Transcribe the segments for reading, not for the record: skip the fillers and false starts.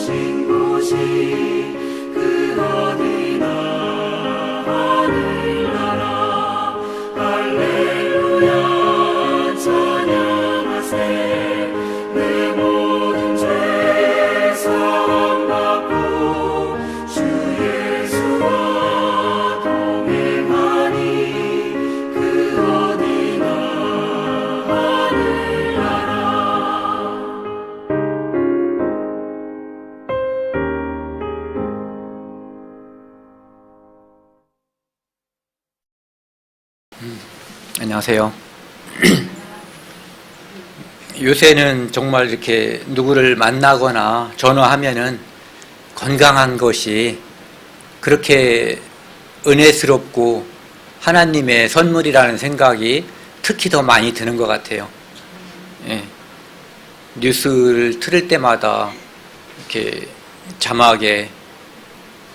오신 곳이 그 어디나 하늘나라 할렐루야 찬양하세 내 모든 죄 사함받고 주 예수와 동행하니 그 어디나 하늘나라. 안녕하세요. 요새는 정말 이렇게 누구를 만나거나 전화하면은 건강한 것이 그렇게 은혜스럽고 하나님의 선물이라는 생각이 특히 더 많이 드는 것 같아요. 예. 뉴스를 틀을 때마다 이렇게 자막에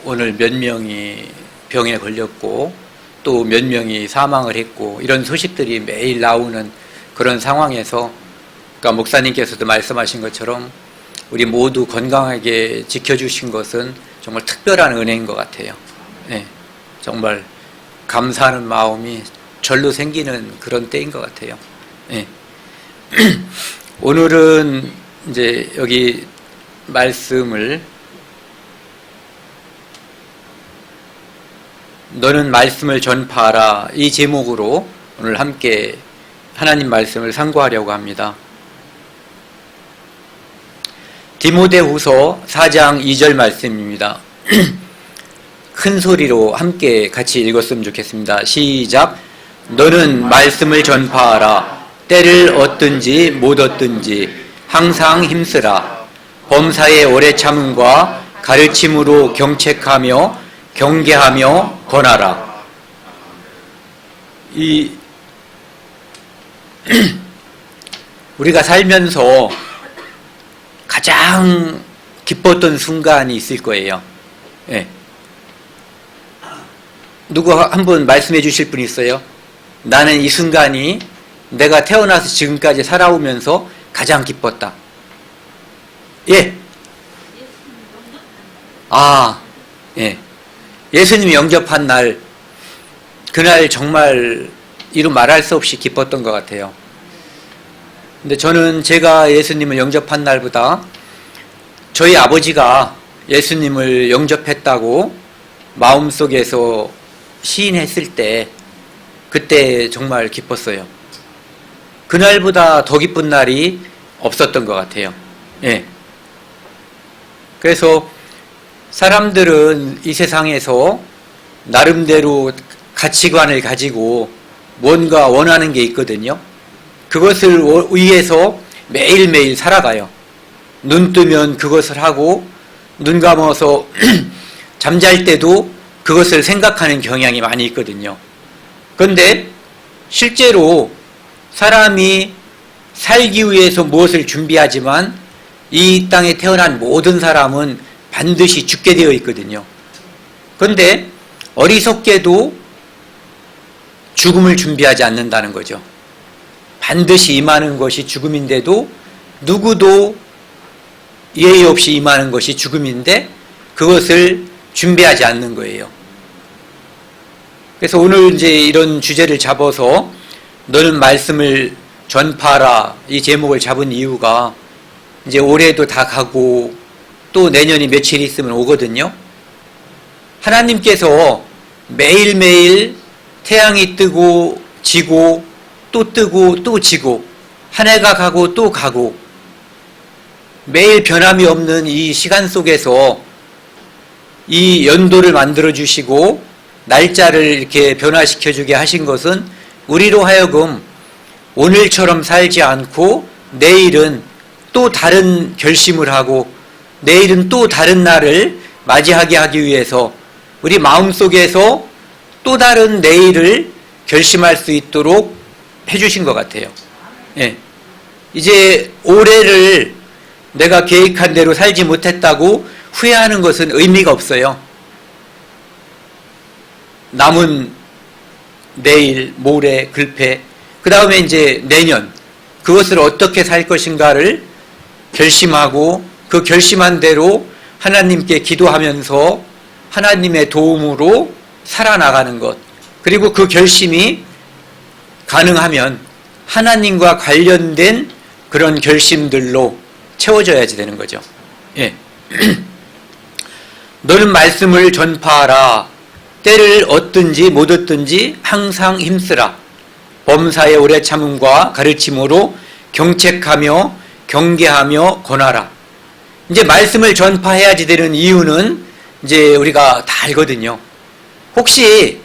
오늘 몇 명이 병에 걸렸고 또 몇 명이 사망을 했고 이런 소식들이 매일 나오는 그런 상황에서 그러니까 목사님께서도 말씀하신 것처럼 우리 모두 건강하게 지켜주신 것은 정말 특별한 은혜인 것 같아요. 네, 정말 감사하는 마음이 절로 생기는 그런 때인 것 같아요. 네. 오늘은 이제 여기 말씀을 너는 말씀을 전파하라 이 제목으로 오늘 함께 하나님 말씀을 상고하려고 합니다. 디모데후서 4장 2절 말씀입니다. 큰 소리로 함께 같이 읽었으면 좋겠습니다. 시작. 너는 말씀을 전파하라. 때를 얻든지 못 얻든지 항상 힘쓰라. 범사의 오래 참음과 가르침으로 경책하며 경계하며 권하라. 우리가 살면서 가장 기뻤던 순간이 있을 거예요. 예. 누구 한번 말씀해 주실 분 있어요? 나는 이 순간이 내가 태어나서 지금까지 살아오면서 가장 기뻤다. 예. 예. 예수님이 영접한 날, 그날 정말 이루 말할 수 없이 기뻤던 것 같아요. 근데 저는 제가 예수님을 영접한 날보다 저희 아버지가 예수님을 영접했다고 마음속에서 시인했을 때 그때 정말 기뻤어요. 그날보다 더 기쁜 날이 없었던 것 같아요. 예. 그래서 사람들은 이 세상에서 나름대로 가치관을 가지고 뭔가 원하는 게 있거든요. 그것을 위해서 매일매일 살아가요. 눈 뜨면 그것을 하고 눈 감아서 잠잘 때도 그것을 생각하는 경향이 많이 있거든요. 그런데 실제로 사람이 살기 위해서 무엇을 준비하지만 이 땅에 태어난 모든 사람은 반드시 죽게 되어 있거든요. 그런데 어리석게도 죽음을 준비하지 않는다는 거죠. 반드시 임하는 것이 죽음인데도 누구도 예의 없이 임하는 것이 죽음인데 그것을 준비하지 않는 거예요. 그래서 오늘 이제 이런 주제를 잡아서 너는 말씀을 전파하라 이 제목을 잡은 이유가 이제 올해도 다 가고 또 내년이 며칠 있으면 오거든요. 하나님께서 매일매일 태양이 뜨고 지고 또 뜨고 또 지고 한 해가 가고 또 가고 매일 변함이 없는 이 시간 속에서 이 연도를 만들어 주시고 날짜를 이렇게 변화시켜 주게 하신 것은 우리로 하여금 오늘처럼 살지 않고 내일은 또 다른 결심을 하고 내일은 또 다른 날을 맞이하게 하기 위해서 우리 마음속에서 또 다른 내일을 결심할 수 있도록 해주신 것 같아요. 예. 이제 올해를 내가 계획한 대로 살지 못했다고 후회하는 것은 의미가 없어요. 남은 내일, 모레, 글패, 그 다음에 이제 내년, 그것을 어떻게 살 것인가를 결심하고 그 결심한 대로 하나님께 기도하면서 하나님의 도움으로 살아나가는 것, 그리고 그 결심이 가능하면 하나님과 관련된 그런 결심들로 채워져야지 되는 거죠. 예. 너는 말씀을 전파하라. 때를 얻든지 못 얻든지 항상 힘쓰라. 범사의 오래 참음과 가르침으로 경책하며 경계하며 권하라. 이제 말씀을 전파해야지 되는 이유는 이제 우리가 다 알거든요. 혹시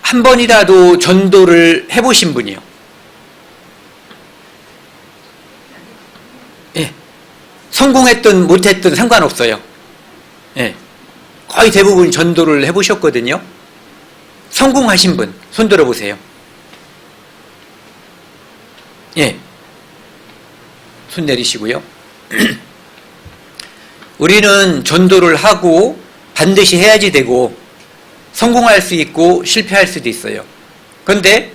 한 번이라도 전도를 해보신 분이요? 예. 성공했든 못했든 상관없어요. 예. 거의 대부분 전도를 해보셨거든요. 성공하신 분, 손 들어보세요. 예. 손 내리시고요. 우리는 전도를 하고 반드시 해야지 되고 성공할 수 있고 실패할 수도 있어요. 그런데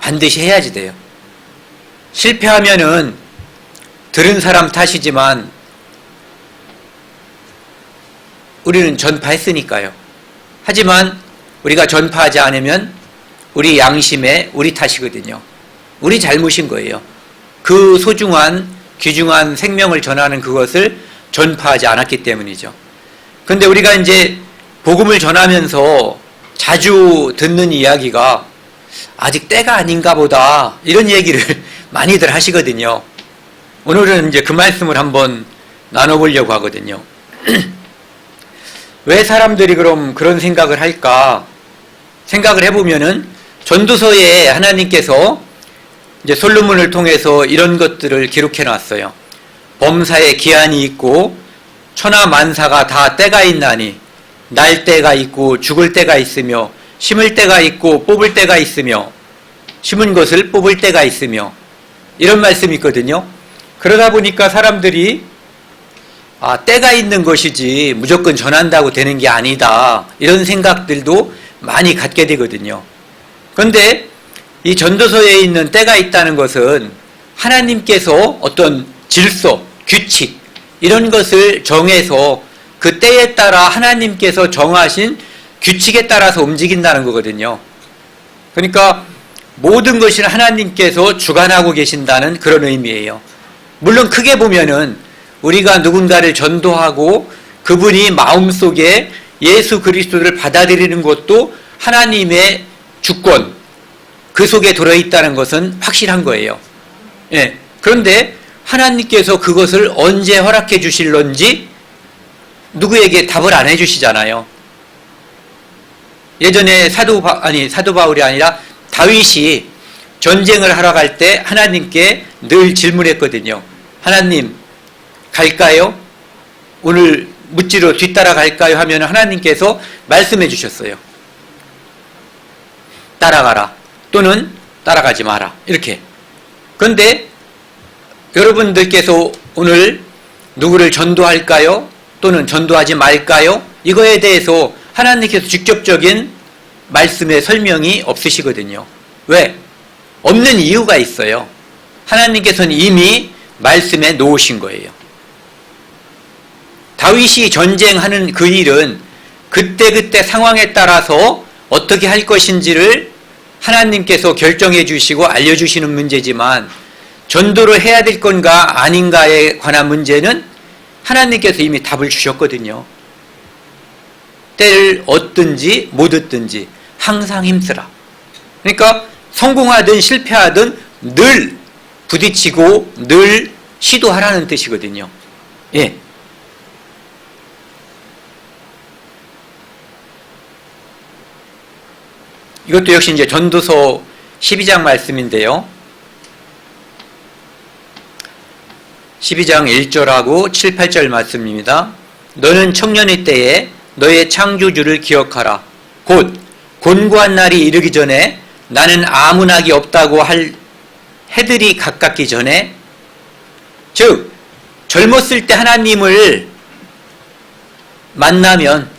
반드시 해야지 돼요. 실패하면은 들은 사람 탓이지만 우리는 전파했으니까요. 하지만 우리가 전파하지 않으면 우리 양심에 우리 탓이거든요. 우리 잘못인 거예요. 그 소중한 귀중한 생명을 전하는 그것을 전파하지 않았기 때문이죠. 그런데 우리가 이제 복음을 전하면서 자주 듣는 이야기가 아직 때가 아닌가 보다, 이런 얘기를 많이들 하시거든요. 오늘은 이제 그 말씀을 한번 나눠보려고 하거든요. 왜 사람들이 그럼 그런 생각을 할까? 생각을 해보면은 전도서에 하나님께서 이제 솔로몬을 통해서 이런 것들을 기록해 놨어요. 범사에 기한이 있고 천하 만사가 다 때가 있나니 날 때가 있고 죽을 때가 있으며 심을 때가 있고 뽑을 때가 있으며 심은 것을 뽑을 때가 있으며 이런 말씀이 있거든요. 그러다 보니까 사람들이 때가 있는 것이지 무조건 전한다고 되는 게 아니다, 이런 생각들도 많이 갖게 되거든요. 그런데 이 전도서에 있는 때가 있다는 것은 하나님께서 어떤 질서, 규칙 이런 것을 정해서 그 때에 따라 하나님께서 정하신 규칙에 따라서 움직인다는 거거든요. 그러니까 모든 것을 하나님께서 주관하고 계신다는 그런 의미예요. 물론 크게 보면은 우리가 누군가를 전도하고 그분이 마음속에 예수 그리스도를 받아들이는 것도 하나님의 주권, 그 속에 들어있다는 것은 확실한 거예요. 예. 그런데 하나님께서 그것을 언제 허락해 주실런지 누구에게 답을 안 해주시잖아요. 예전에 사도 바울이 아니라 다윗이 전쟁을 하러 갈 때 하나님께 늘 질문했거든요. 하나님, 갈까요? 오늘 무찌로 뒤따라 갈까요? 하면 하나님께서 말씀해 주셨어요. 따라가라. 또는 따라가지 마라. 이렇게. 그런데 여러분들께서 오늘 누구를 전도할까요? 또는 전도하지 말까요? 이거에 대해서 하나님께서 직접적인 말씀의 설명이 없으시거든요. 왜? 없는 이유가 있어요. 하나님께서는 이미 말씀에 놓으신 거예요. 다윗이 전쟁하는 그 일은 그때그때 상황에 따라서 어떻게 할 것인지를 하나님께서 결정해 주시고 알려주시는 문제지만 전도를 해야 될 건가 아닌가에 관한 문제는 하나님께서 이미 답을 주셨거든요. 때를 얻든지 못 얻든지 항상 힘쓰라. 그러니까 성공하든 실패하든 늘 부딪히고 늘 시도하라는 뜻이거든요. 예. 이것도 역시 이제 전도서 12장 말씀인데요. 12장 1절하고 7, 8절 말씀입니다. 너는 청년의 때에 너의 창조주를 기억하라. 곧 곤고한 날이 이르기 전에 나는 아무 낙이 없다고 할 해들이 가깝기 전에, 즉 젊었을 때 하나님을 만나면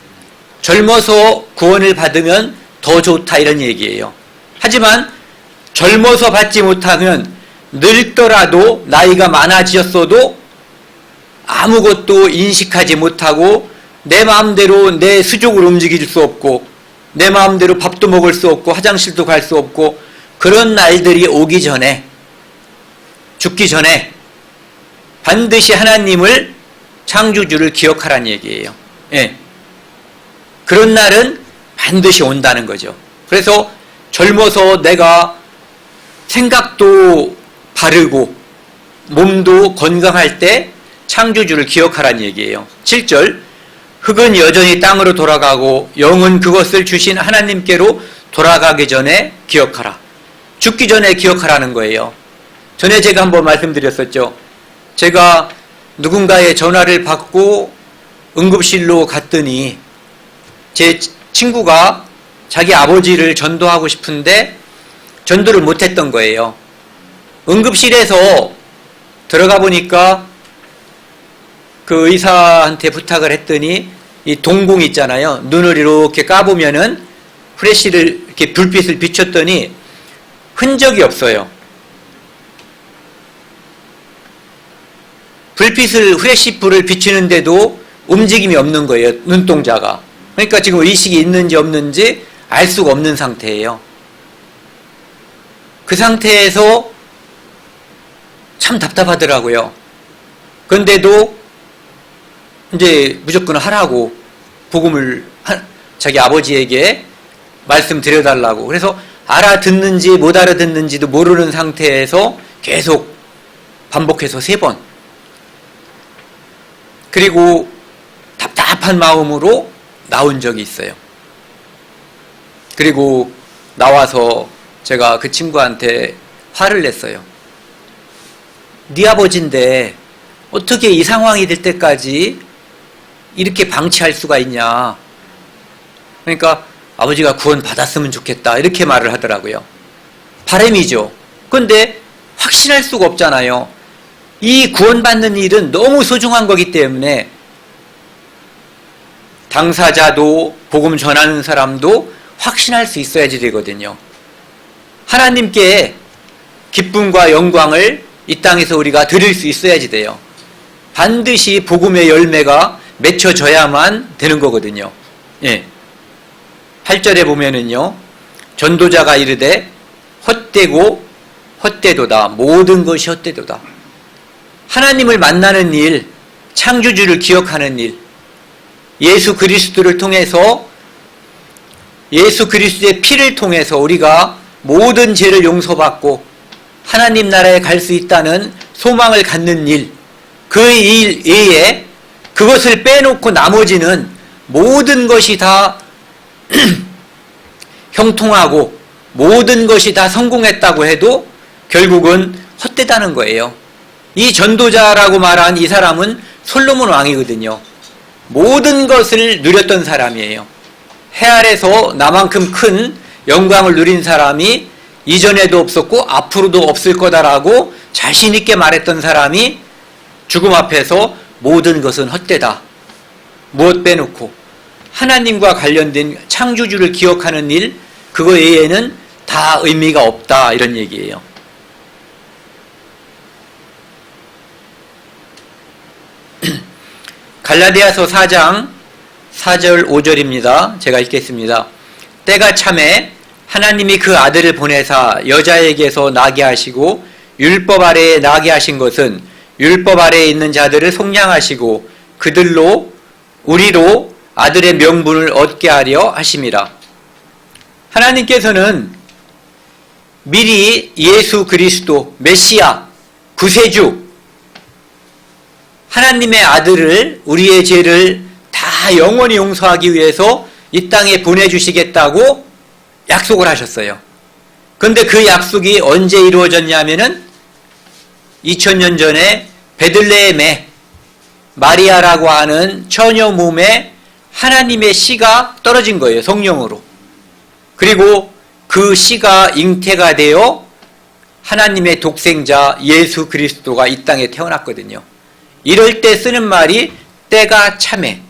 젊어서 구원을 받으면 더 좋다, 이런 얘기예요. 하지만 젊어서 받지 못하면 늙더라도 나이가 많아지었어도 아무것도 인식하지 못하고 내 마음대로 내 수족을 움직일 수 없고 내 마음대로 밥도 먹을 수 없고 화장실도 갈 수 없고 그런 날들이 오기 전에, 죽기 전에 반드시 하나님을, 창조주를 기억하라는 얘기예요. 예. 그런 날은 반드시 온다는 거죠. 그래서 젊어서 내가 생각도 바르고 몸도 건강할 때 창조주를 기억하라는 얘기예요. 7절, 흙은 여전히 땅으로 돌아가고 영은 그것을 주신 하나님께로 돌아가기 전에 기억하라. 죽기 전에 기억하라는 거예요. 전에 제가 한번 말씀드렸었죠. 제가 누군가의 전화를 받고 응급실로 갔더니 제 친구가 자기 아버지를 전도하고 싶은데 전도를 못했던 거예요. 응급실에서 들어가 보니까 그 의사한테 부탁을 했더니 이 동공 있잖아요. 눈을 이렇게 까보면은 후레쉬를 이렇게 불빛을 비췄더니 흔적이 없어요. 불빛을, 후레쉬 불을 비추는데도 움직임이 없는 거예요. 눈동자가. 그러니까 지금 의식이 있는지 없는지 알 수가 없는 상태예요. 그 상태에서 참 답답하더라고요. 그런데도 이제 무조건 하라고 복음을 자기 아버지에게 말씀드려달라고. 그래서 알아듣는지 못 알아듣는지도 모르는 상태에서 계속 반복해서 3번. 그리고 답답한 마음으로 나온 적이 있어요. 그리고 나와서 제가 그 친구한테 화를 냈어요. 네 아버지인데 어떻게 이 상황이 될 때까지 이렇게 방치할 수가 있냐. 그러니까 아버지가 구원 받았으면 좋겠다 이렇게 말을 하더라고요. 바람이죠. 그런데 확신할 수가 없잖아요. 이 구원받는 일은 너무 소중한 거기 때문에 당사자도 복음 전하는 사람도 확신할 수 있어야지 되거든요. 하나님께 기쁨과 영광을 이 땅에서 우리가 드릴 수 있어야지 돼요. 반드시 복음의 열매가 맺혀져야만 되는 거거든요. 예. 8절에 보면은요, 전도자가 이르되 헛되고 헛되도다. 모든 것이 헛되도다. 하나님을 만나는 일, 창조주를 기억하는 일, 예수 그리스도를 통해서, 예수 그리스도의 피를 통해서 우리가 모든 죄를 용서받고 하나님 나라에 갈 수 있다는 소망을 갖는 일, 그 일 외에 그것을 빼놓고 나머지는 모든 것이 다 형통하고 모든 것이 다 성공했다고 해도 결국은 헛되다는 거예요. 이 전도자라고 말한 이 사람은 솔로몬 왕이거든요. 모든 것을 누렸던 사람이에요. 해 아래서 나만큼 큰 영광을 누린 사람이 이전에도 없었고 앞으로도 없을 거다라고 자신 있게 말했던 사람이 죽음 앞에서 모든 것은 헛되다. 무엇 빼놓고 하나님과 관련된 창조주를 기억하는 일, 그거 외에는 다 의미가 없다, 이런 얘기예요. 갈라디아서 4장 4절 5절입니다. 제가 읽겠습니다. 때가 참에 하나님이 그 아들을 보내사 여자에게서 나게 하시고 율법 아래에 나게 하신 것은 율법 아래에 있는 자들을 속량하시고 그들로 우리로 아들의 명분을 얻게 하려 하심이라. 하나님께서는 미리 예수 그리스도 메시아 구세주 하나님의 아들을, 우리의 죄를 다 영원히 용서하기 위해서 이 땅에 보내주시겠다고 약속을 하셨어요. 그런데 그 약속이 언제 이루어졌냐면은 2000년 전에 베들레헴에 마리아라고 하는 처녀 몸에 하나님의 씨가 떨어진 거예요. 성령으로. 그리고 그 씨가 잉태가 되어 하나님의 독생자 예수 그리스도가 이 땅에 태어났거든요. 이럴 때 쓰는 말이 때가 참에,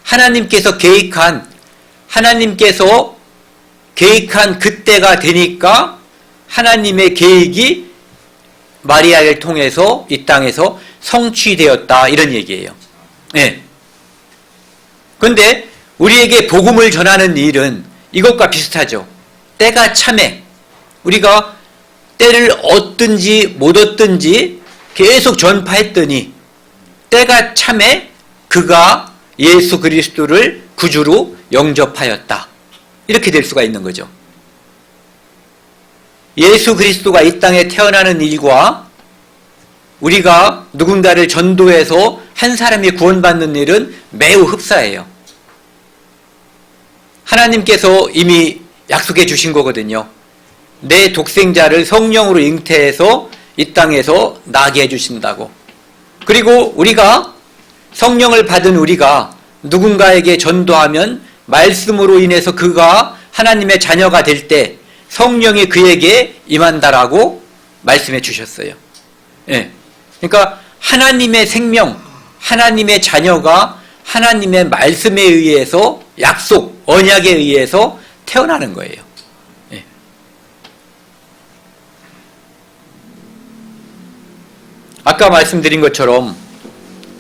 하나님께서 계획한 그때가 되니까 하나님의 계획이 마리아를 통해서 이 땅에서 성취되었다 이런 얘기예요. 예. 그런데 우리에게 복음을 전하는 일은 이것과 비슷하죠. 때가 참에 우리가 때를 얻든지 못 얻든지 계속 전파했더니 때가 참에 그가 예수 그리스도를 구주로 영접하였다. 이렇게 될 수가 있는 거죠. 예수 그리스도가 이 땅에 태어나는 일과 우리가 누군가를 전도해서 한 사람이 구원받는 일은 매우 흡사해요. 하나님께서 이미 약속해 주신 거거든요. 내 독생자를 성령으로 잉태해서 이 땅에서 나게 해주신다고. 그리고 우리가 성령을 받은 우리가 누군가에게 전도하면 말씀으로 인해서 그가 하나님의 자녀가 될 때 성령이 그에게 임한다라고 말씀해 주셨어요. 예. 그러니까 하나님의 생명, 하나님의 자녀가 하나님의 말씀에 의해서 약속, 언약에 의해서 태어나는 거예요. 예. 아까 말씀드린 것처럼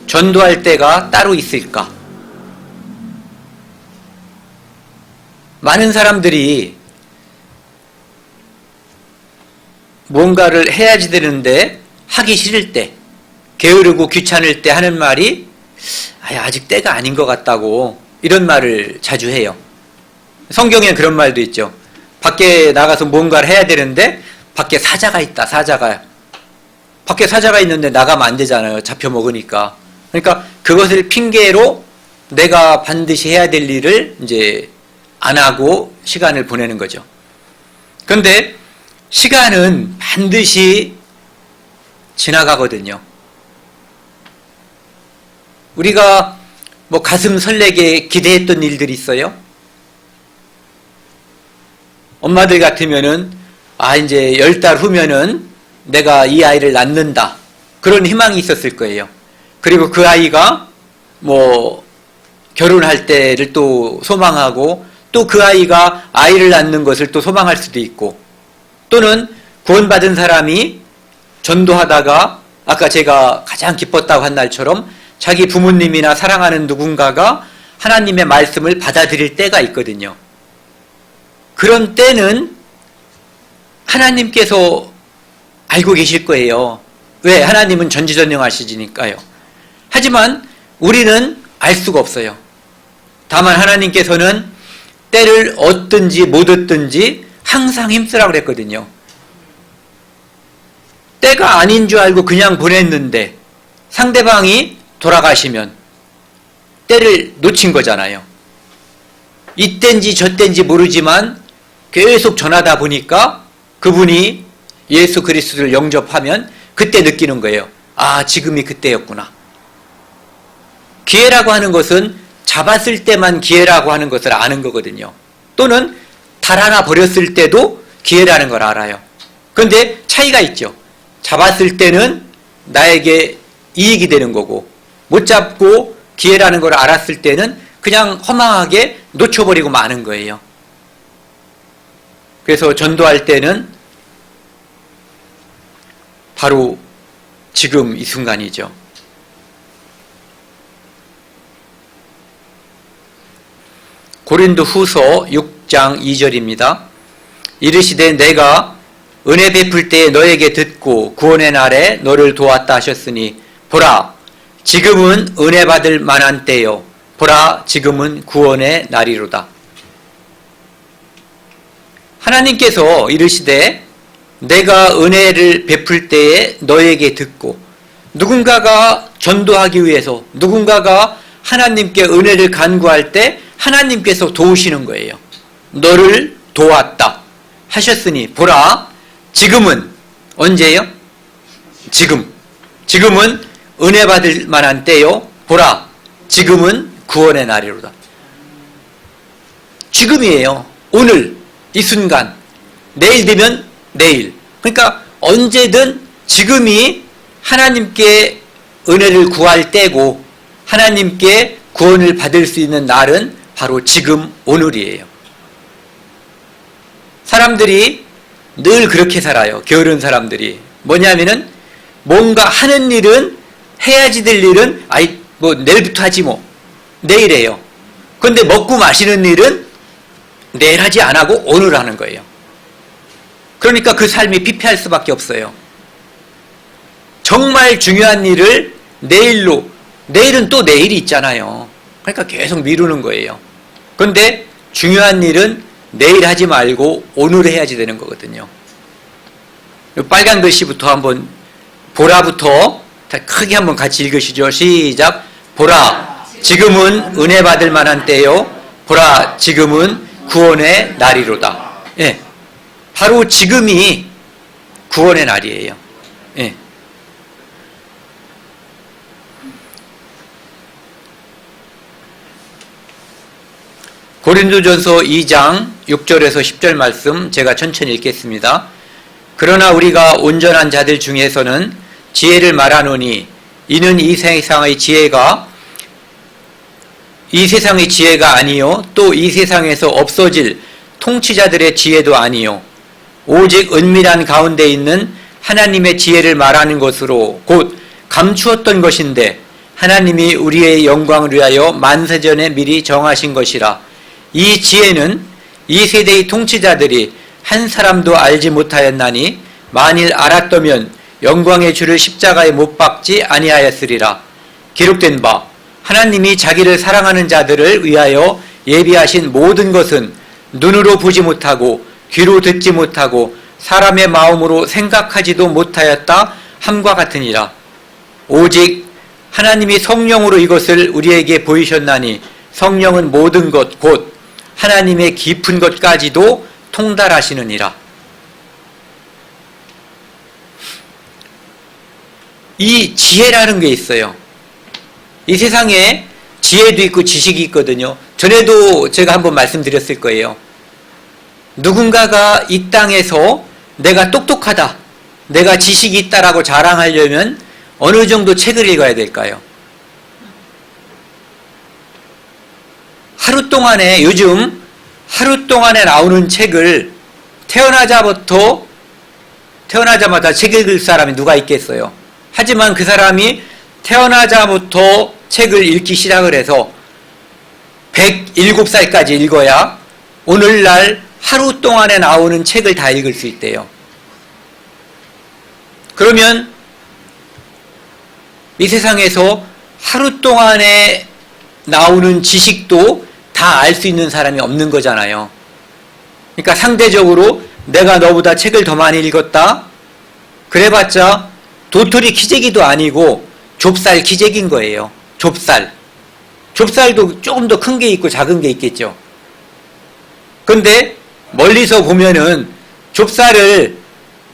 전도할 때가 따로 있을까? 많은 사람들이 뭔가를 해야지 되는데 하기 싫을 때, 게으르고 귀찮을 때 하는 말이 아직 때가 아닌 것 같다고 이런 말을 자주 해요. 성경에는 그런 말도 있죠. 밖에 나가서 뭔가를 해야 되는데 밖에 사자가 있다. 사자가. 밖에 사자가 있는데 나가면 안 되잖아요. 잡혀 먹으니까. 그러니까 그것을 핑계로 내가 반드시 해야 될 일을 이제 안 하고 시간을 보내는 거죠. 그런데 시간은 반드시 지나가거든요. 우리가 뭐 가슴 설레게 기대했던 일들이 있어요. 엄마들 같으면은 이제 10달 후면은 내가 이 아이를 낳는다. 그런 희망이 있었을 거예요. 그리고 그 아이가 뭐 결혼할 때를 또 소망하고 또 그 아이가 아이를 낳는 것을 또 소망할 수도 있고 또는 구원받은 사람이 전도하다가 아까 제가 가장 기뻤다고 한 날처럼 자기 부모님이나 사랑하는 누군가가 하나님의 말씀을 받아들일 때가 있거든요. 그런 때는 하나님께서 알고 계실 거예요. 왜? 하나님은 전지전능하시니까요. 하지만 우리는 알 수가 없어요. 다만 하나님께서는 때를 얻든지 못 얻든지 항상 힘쓰라고 그랬거든요. 때가 아닌 줄 알고 그냥 보냈는데 상대방이 돌아가시면 때를 놓친 거잖아요. 이때인지 저때인지 모르지만 계속 전하다 보니까 그분이 예수 그리스도를 영접하면 그때 느끼는 거예요. 지금이 그때였구나. 기회라고 하는 것은 잡았을 때만 기회라고 하는 것을 아는 거거든요. 또는 달아나 버렸을 때도 기회라는 걸 알아요. 그런데 차이가 있죠. 잡았을 때는 나에게 이익이 되는 거고 못 잡고 기회라는 걸 알았을 때는 그냥 허망하게 놓쳐버리고 마는 거예요. 그래서 전도할 때는 바로 지금 이 순간이죠. 고린도 후서 6장 2절입니다. 이르시되 내가 은혜 베풀 때에 너에게 듣고 구원의 날에 너를 도왔다 하셨으니 보라 지금은 은혜 받을 만한 때요 보라 지금은 구원의 날이로다. 하나님께서 이르시되 내가 은혜를 베풀 때에 너에게 듣고 누군가가 전도하기 위해서 누군가가 하나님께 은혜를 간구할 때 하나님께서 도우시는 거예요. 너를 도왔다 하셨으니 보라 지금은 언제예요? 지금은 은혜 받을 만한 때요 보라 지금은 구원의 날이로다. 지금이에요. 오늘 이 순간. 내일 되면 내일. 그러니까 언제든 지금이 하나님께 은혜를 구할 때고 하나님께 구원을 받을 수 있는 날은 바로 지금 오늘이에요. 사람들이 늘 그렇게 살아요. 게으른 사람들이. 뭐냐면은 뭔가 하는 일은 해야지 될 일은 뭐 내일부터 하지 뭐 내일 해요. 그런데 먹고 마시는 일은 내일 하지 안 하고 오늘 하는 거예요. 그러니까 그 삶이 피폐할 수밖에 없어요. 정말 중요한 일을 내일로, 내일은 또 내일이 있잖아요. 그러니까 계속 미루는 거예요. 그런데 중요한 일은 내일 하지 말고 오늘 해야지 되는 거거든요. 빨간 글씨부터 한번, 보라부터 다 크게 한번 같이 읽으시죠. 시작. 보라, 지금은 은혜 받을 만한 때요. 보라, 지금은 구원의 날이로다. 예. 바로 지금이 구원의 날이에요. 예. 고린도전서 2장 6절에서 10절 말씀 제가 천천히 읽겠습니다. 그러나 우리가 온전한 자들 중에서는 지혜를 말하노니 이는 이 세상의 지혜가 아니요 또 이 세상에서 없어질 통치자들의 지혜도 아니요 오직 은밀한 가운데 있는 하나님의 지혜를 말하는 것으로 곧 감추었던 것인데 하나님이 우리의 영광을 위하여 만세전에 미리 정하신 것이라. 이 지혜는 이 세대의 통치자들이 한 사람도 알지 못하였나니 만일 알았더면 영광의 주를 십자가에 못 박지 아니하였으리라. 기록된 바 하나님이 자기를 사랑하는 자들을 위하여 예비하신 모든 것은 눈으로 보지 못하고 귀로 듣지 못하고 사람의 마음으로 생각하지도 못하였다 함과 같으니라. 오직 하나님이 성령으로 이것을 우리에게 보이셨나니 성령은 모든 것 곧 하나님의 깊은 것까지도 통달하시느니라. 이 지혜라는 게 있어요. 이 세상에 지혜도 있고 지식이 있거든요. 전에도 제가 한번 말씀드렸을 거예요. 누군가가 이 땅에서 내가 똑똑하다, 내가 지식이 있다라고 자랑하려면 어느 정도 책을 읽어야 될까요? 요즘 하루 동안에 나오는 책을 태어나자마자 책 읽을 사람이 누가 있겠어요? 하지만 그 사람이 태어나자부터 책을 읽기 시작을 해서 107살까지 읽어야 오늘날 하루 동안에 나오는 책을 다 읽을 수 있대요. 그러면 이 세상에서 하루 동안에 나오는 지식도 다 알 수 있는 사람이 없는 거잖아요. 그러니까 상대적으로 내가 너보다 책을 더 많이 읽었다? 그래봤자 도토리 키재기도 아니고 좁쌀 키재기인 거예요. 좁쌀도 조금 더 큰 게 있고 작은 게 있겠죠. 근데 멀리서 보면은 좁쌀을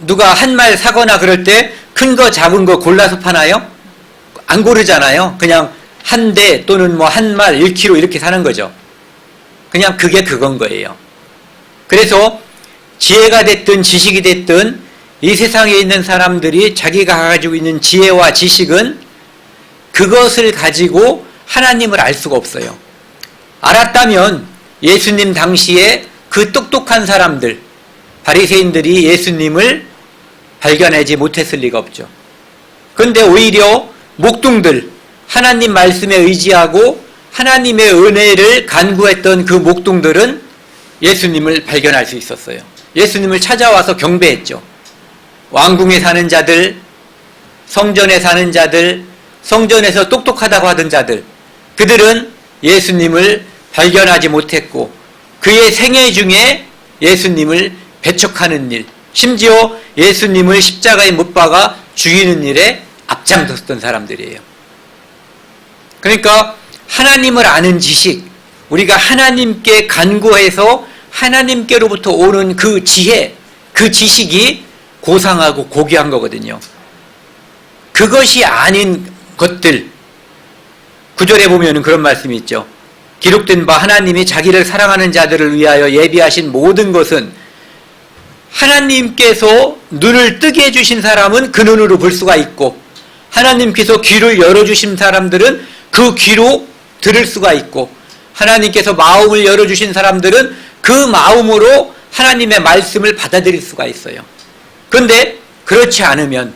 누가 한 말 사거나 그럴 때 큰 거 작은 거 골라서 파나요? 안 고르잖아요. 그냥 한 대 또는 뭐 한 말 1kg 이렇게 사는 거죠. 그냥 그게 그건 거예요. 그래서 지혜가 됐든 지식이 됐든 이 세상에 있는 사람들이 자기가 가지고 있는 지혜와 지식은 그것을 가지고 하나님을 알 수가 없어요. 알았다면 예수님 당시에 그 똑똑한 사람들, 바리새인들이 예수님을 발견하지 못했을 리가 없죠. 그런데 오히려 목동들, 하나님 말씀에 의지하고 하나님의 은혜를 간구했던 그 목동들은 예수님을 발견할 수 있었어요. 예수님을 찾아와서 경배했죠. 왕궁에 사는 자들, 성전에 사는 자들, 성전에서 똑똑하다고 하던 자들, 그들은 예수님을 발견하지 못했고 그의 생애 중에 예수님을 배척하는 일, 심지어 예수님을 십자가에 못 박아 죽이는 일에 앞장섰던 사람들이에요. 그러니까 하나님을 아는 지식, 우리가 하나님께 간구해서 하나님께로부터 오는 그 지혜, 그 지식이 고상하고 고귀한 거거든요. 그것이 아닌 것들, 9절에 보면 그런 말씀이 있죠. 기록된 바 하나님이 자기를 사랑하는 자들을 위하여 예비하신 모든 것은, 하나님께서 눈을 뜨게 해주신 사람은 그 눈으로 볼 수가 있고 하나님께서 귀를 열어주신 사람들은 그 귀로 들을 수가 있고 하나님께서 마음을 열어주신 사람들은 그 마음으로 하나님의 말씀을 받아들일 수가 있어요. 그런데 그렇지 않으면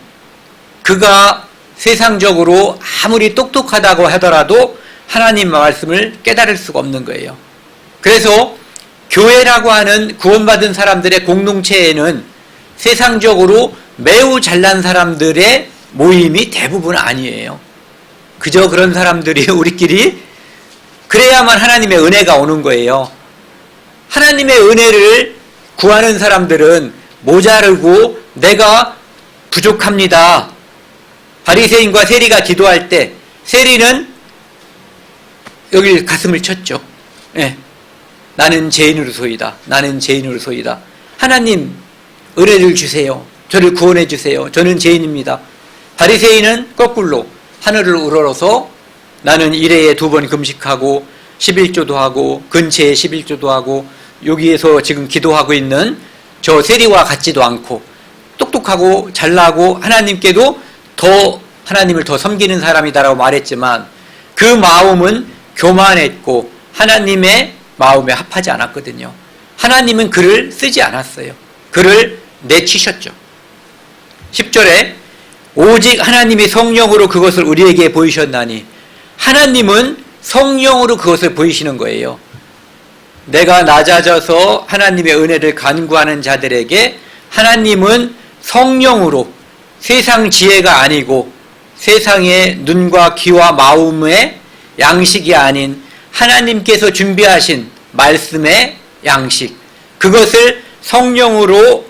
그가 세상적으로 아무리 똑똑하다고 하더라도 하나님 말씀을 깨달을 수가 없는 거예요. 그래서 교회라고 하는 구원받은 사람들의 공동체에는 세상적으로 매우 잘난 사람들의 모임이 대부분 아니에요. 그저 그런 사람들이 우리끼리 그래야만 하나님의 은혜가 오는 거예요. 하나님의 은혜를 구하는 사람들은 모자르고 내가 부족합니다. 바리새인과 세리가 기도할 때 세리는 여기 가슴을 쳤죠. 네. 나는 죄인으로소이다. 나는 죄인으로소이다. 하나님 은혜를 주세요. 저를 구원해 주세요. 저는 죄인입니다. 바리새인은 거꾸로 하늘을 우러러서 나는 일회에 2번 금식하고 11조도 하고 근처에 11조도 하고 여기에서 지금 기도하고 있는 저 세리와 같지도 않고 똑똑하고 잘나고 하나님께도 더 하나님을 더 섬기는 사람이다라고 말했지만 그 마음은 교만했고 하나님의 마음에 합하지 않았거든요. 하나님은 그를 쓰지 않았어요. 그를 내치셨죠. 10절에 오직 하나님이 성령으로 그것을 우리에게 보이셨나니 하나님은 성령으로 그것을 보이시는 거예요. 내가 낮아져서 하나님의 은혜를 간구하는 자들에게 하나님은 성령으로 세상 지혜가 아니고 세상의 눈과 귀와 마음의 양식이 아닌 하나님께서 준비하신 말씀의 양식, 그것을 성령으로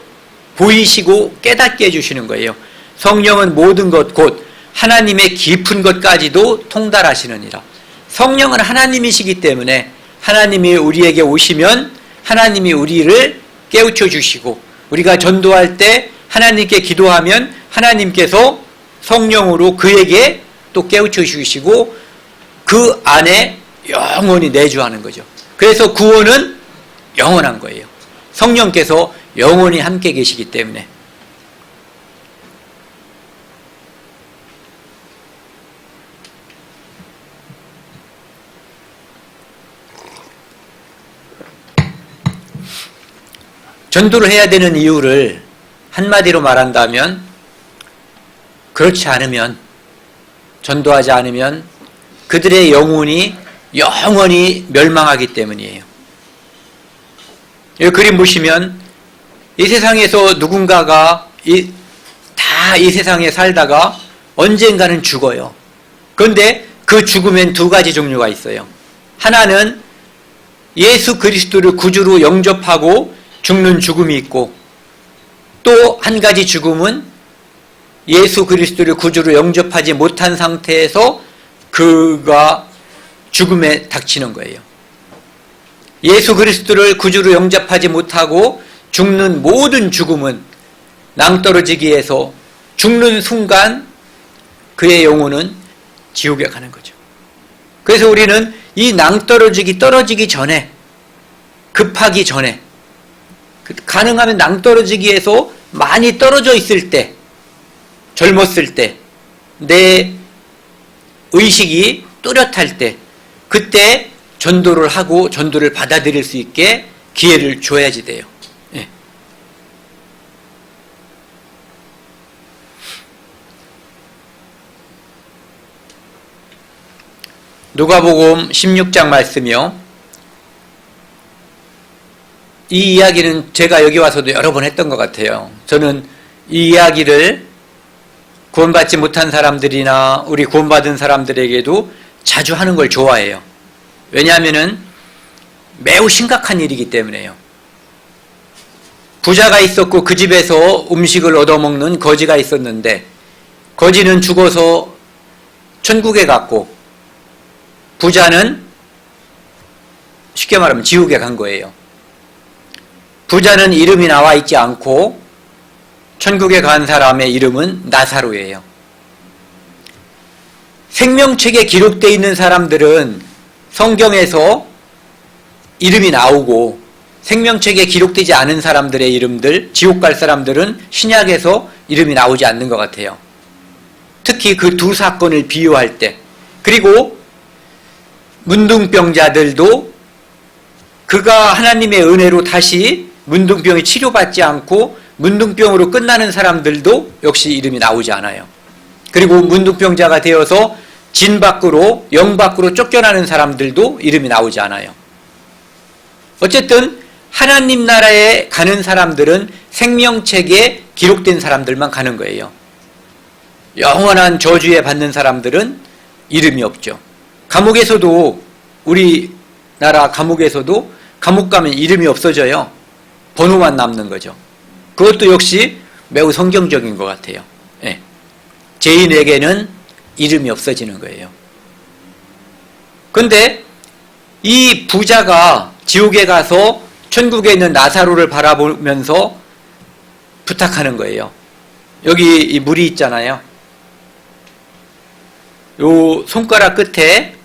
보이시고 깨닫게 해주시는 거예요. 성령은 모든 것 곧 하나님의 깊은 것까지도 통달하시느니라. 성령은 하나님이시기 때문에 하나님이 우리에게 오시면 하나님이 우리를 깨우쳐 주시고 우리가 전도할 때 하나님께 기도하면 하나님께서 성령으로 그에게 또 깨우쳐 주시고 그 안에 영원히 내주하는 거죠. 그래서 구원은 영원한 거예요. 성령께서 영원히 함께 계시기 때문에. 전도를 해야 되는 이유를 한마디로 말한다면 그렇지 않으면 전도하지 않으면 그들의 영혼이 영원히 멸망하기 때문이에요. 이 그림 보시면 이 세상에서 누군가가 다 이 세상에 살다가 언젠가는 죽어요. 그런데 그 죽음엔 2가지 종류가 있어요. 하나는 예수 그리스도를 구주로 영접하고 죽는 죽음이 있고 또 한 가지 죽음은 예수 그리스도를 구주로 영접하지 못한 상태에서 그가 죽음에 닥치는 거예요. 예수 그리스도를 구주로 영접하지 못하고 죽는 모든 죽음은 낭떠러지기에서 죽는 순간 그의 영혼은 지옥에 가는 거죠. 그래서 우리는 이 떨어지기 전에 급하기 전에 가능하면 낭떠러지기에서 많이 떨어져 있을 때 젊었을 때 내 의식이 또렷할 때 그때 전도를 하고 전도를 받아들일 수 있게 기회를 줘야지 돼요. 예. 누가복음 16장 말씀이요. 이 이야기는 제가 여기 와서도 여러 번 했던 것 같아요. 저는 이 이야기를 구원받지 못한 사람들이나 우리 구원받은 사람들에게도 자주 하는 걸 좋아해요. 왜냐하면 매우 심각한 일이기 때문에요. 부자가 있었고 그 집에서 음식을 얻어먹는 거지가 있었는데 거지는 죽어서 천국에 갔고 부자는 쉽게 말하면 지옥에 간 거예요. 부자는 이름이 나와 있지 않고 천국에 간 사람의 이름은 나사로예요. 생명책에 기록되어 있는 사람들은 성경에서 이름이 나오고 생명책에 기록되지 않은 사람들의 이름들, 지옥 갈 사람들은 신약에서 이름이 나오지 않는 것 같아요. 특히 그 2 사건을 비유할 때, 그리고 문둥병자들도 그가 하나님의 은혜로 다시 문둥병이 치료받지 않고 문둥병으로 끝나는 사람들도 역시 이름이 나오지 않아요. 그리고 문둥병자가 되어서 진 밖으로, 영 밖으로 쫓겨나는 사람들도 이름이 나오지 않아요. 어쨌든 하나님 나라에 가는 사람들은 생명책에 기록된 사람들만 가는 거예요. 영원한 저주에 받는 사람들은 이름이 없죠. 감옥에서도, 우리나라 감옥에서도 감옥 가면 이름이 없어져요. 번호만 남는 거죠. 그것도 역시 매우 성경적인 것 같아요. 예. 죄인에게는 이름이 없어지는 거예요. 그런데 이 부자가 지옥에 가서 천국에 있는 나사로를 바라보면서 부탁하는 거예요. 여기 이 물이 있잖아요. 요 손가락 끝에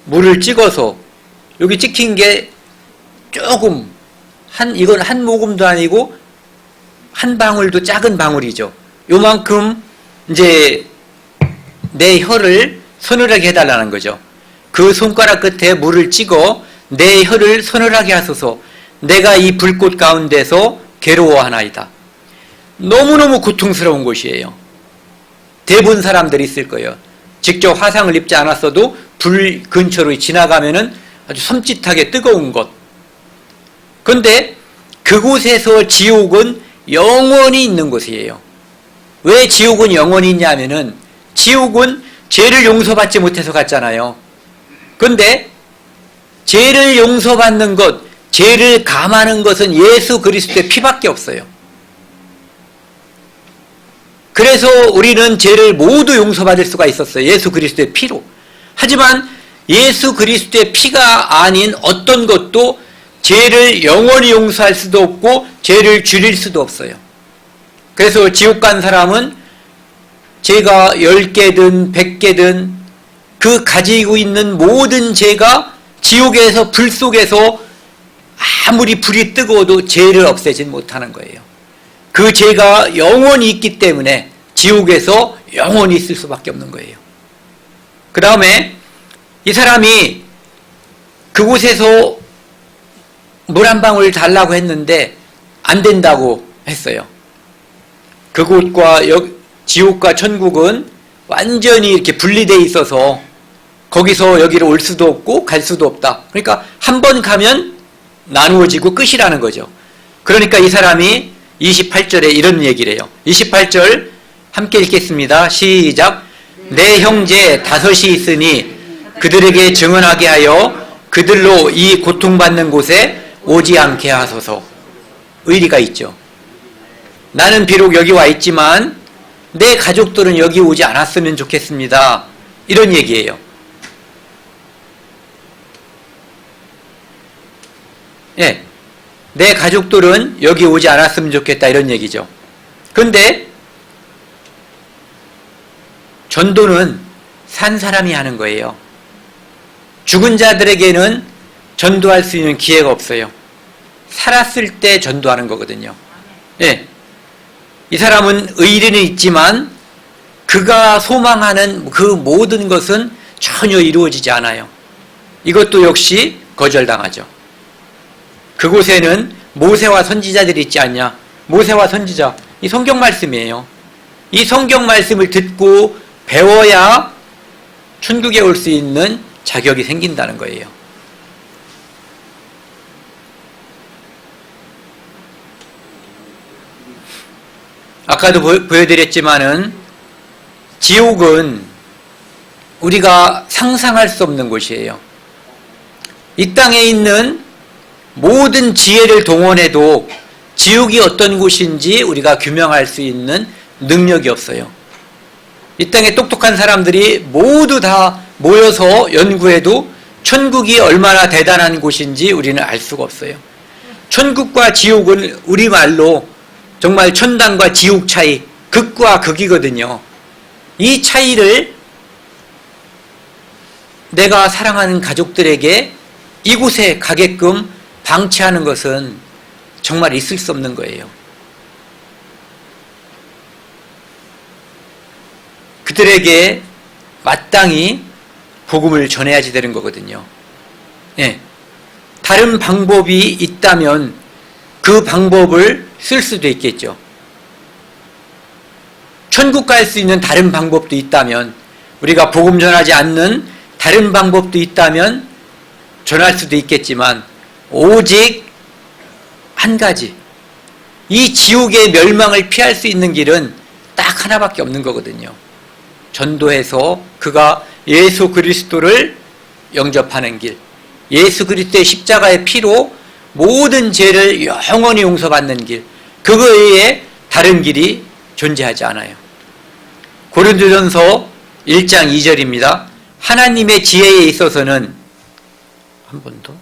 물을 찍어서, 여기 찍힌 게 조금, 이건 한 모금도 아니고 한 방울도 작은 방울이죠. 요만큼 이제 내 혀를 서늘하게 해달라는 거죠. 그 손가락 끝에 물을 찍어 내 혀를 서늘하게 하소서. 내가 이 불꽃 가운데서 괴로워하나이다. 너무너무 고통스러운 곳이에요. 대부분 사람들이 있을 거예요. 직접 화상을 입지 않았어도 불 근처로 지나가면은 아주 섬찟하게 뜨거운 것. 그런데 그곳에서 지옥은 영원히 있는 곳이에요. 왜 지옥은 영원히 있냐면은 지옥은 죄를 용서받지 못해서 갔잖아요. 그런데 죄를 용서받는 것, 죄를 감하는 것은 예수 그리스도의 피밖에 없어요. 그래서 우리는 죄를 모두 용서받을 수가 있었어요. 예수 그리스도의 피로. 하지만 예수 그리스도의 피가 아닌 어떤 것도 죄를 영원히 용서할 수도 없고 죄를 줄일 수도 없어요. 그래서 지옥 간 사람은 죄가 10개든 100개든 그 가지고 있는 모든 죄가 지옥에서 불 속에서 아무리 불이 뜨거워도 죄를 없애진 못하는 거예요. 그 죄가 영원히 있기 때문에 지옥에서 영원히 있을 수밖에 없는 거예요. 그 다음에 이 사람이 그곳에서 물 한 방울 달라고 했는데 안 된다고 했어요. 그곳과 지옥과 천국은 완전히 이렇게 분리되어 있어서 거기서 여기로 올 수도 없고 갈 수도 없다. 그러니까 한 번 가면 나누어지고 끝이라는 거죠. 그러니까 이 사람이 28절에 이런 얘기를 해요. 28절 함께 읽겠습니다. 시작. 내 형제 5이 있으니 그들에게 증언하게 하여 그들로 이 고통받는 곳에 오지 않게 하소서. 의리가 있죠. 나는 비록 여기 와 있지만 내 가족들은 여기 오지 않았으면 좋겠습니다. 이런 얘기예요. 예, 내 가족들은 여기 오지 않았으면 좋겠다 이런 얘기죠. 그런데 전도는 산 사람이 하는 거예요. 죽은 자들에게는 전도할 수 있는 기회가 없어요. 살았을 때 전도하는 거거든요. 예, 이 사람은 의리는 있지만 그가 소망하는 그 모든 것은 전혀 이루어지지 않아요. 이것도 역시 거절당하죠. 그곳에는 모세와 선지자들이 있지 않냐. 모세와 선지자, 이 성경 말씀이에요. 이 성경 말씀을 듣고 배워야 천국에 올 수 있는 자격이 생긴다는 거예요. 아까도 보여드렸지만은 지옥은 우리가 상상할 수 없는 곳이에요. 이 땅에 있는 모든 지혜를 동원해도 지옥이 어떤 곳인지 우리가 규명할 수 있는 능력이 없어요. 이 땅에 똑똑한 사람들이 모두 다 모여서 연구해도 천국이 얼마나 대단한 곳인지 우리는 알 수가 없어요. 천국과 지옥은 우리말로 정말 천당과 지옥 차이, 극과 극이거든요. 이 차이를 내가 사랑하는 가족들에게 이곳에 가게끔 방치하는 것은 정말 있을 수 없는 거예요. 그들에게 마땅히 복음을 전해야지 되는 거거든요. 예. 다른 방법이 있다면 그 방법을 쓸 수도 있겠죠. 천국 갈 수 있는 다른 방법도 있다면, 우리가 복음 전하지 않는 다른 방법도 있다면 전할 수도 있겠지만, 오직 한 가지, 이 지옥의 멸망을 피할 수 있는 길은 딱 하나밖에 없는 거거든요. 전도해서 그가 예수 그리스도를 영접하는 길, 예수 그리스도의 십자가의 피로 모든 죄를 영원히 용서받는 길, 그거 외에 다른 길이 존재하지 않아요. 고린도전서 1장 2절입니다. 하나님의 지혜에 있어서는, 한 번 더,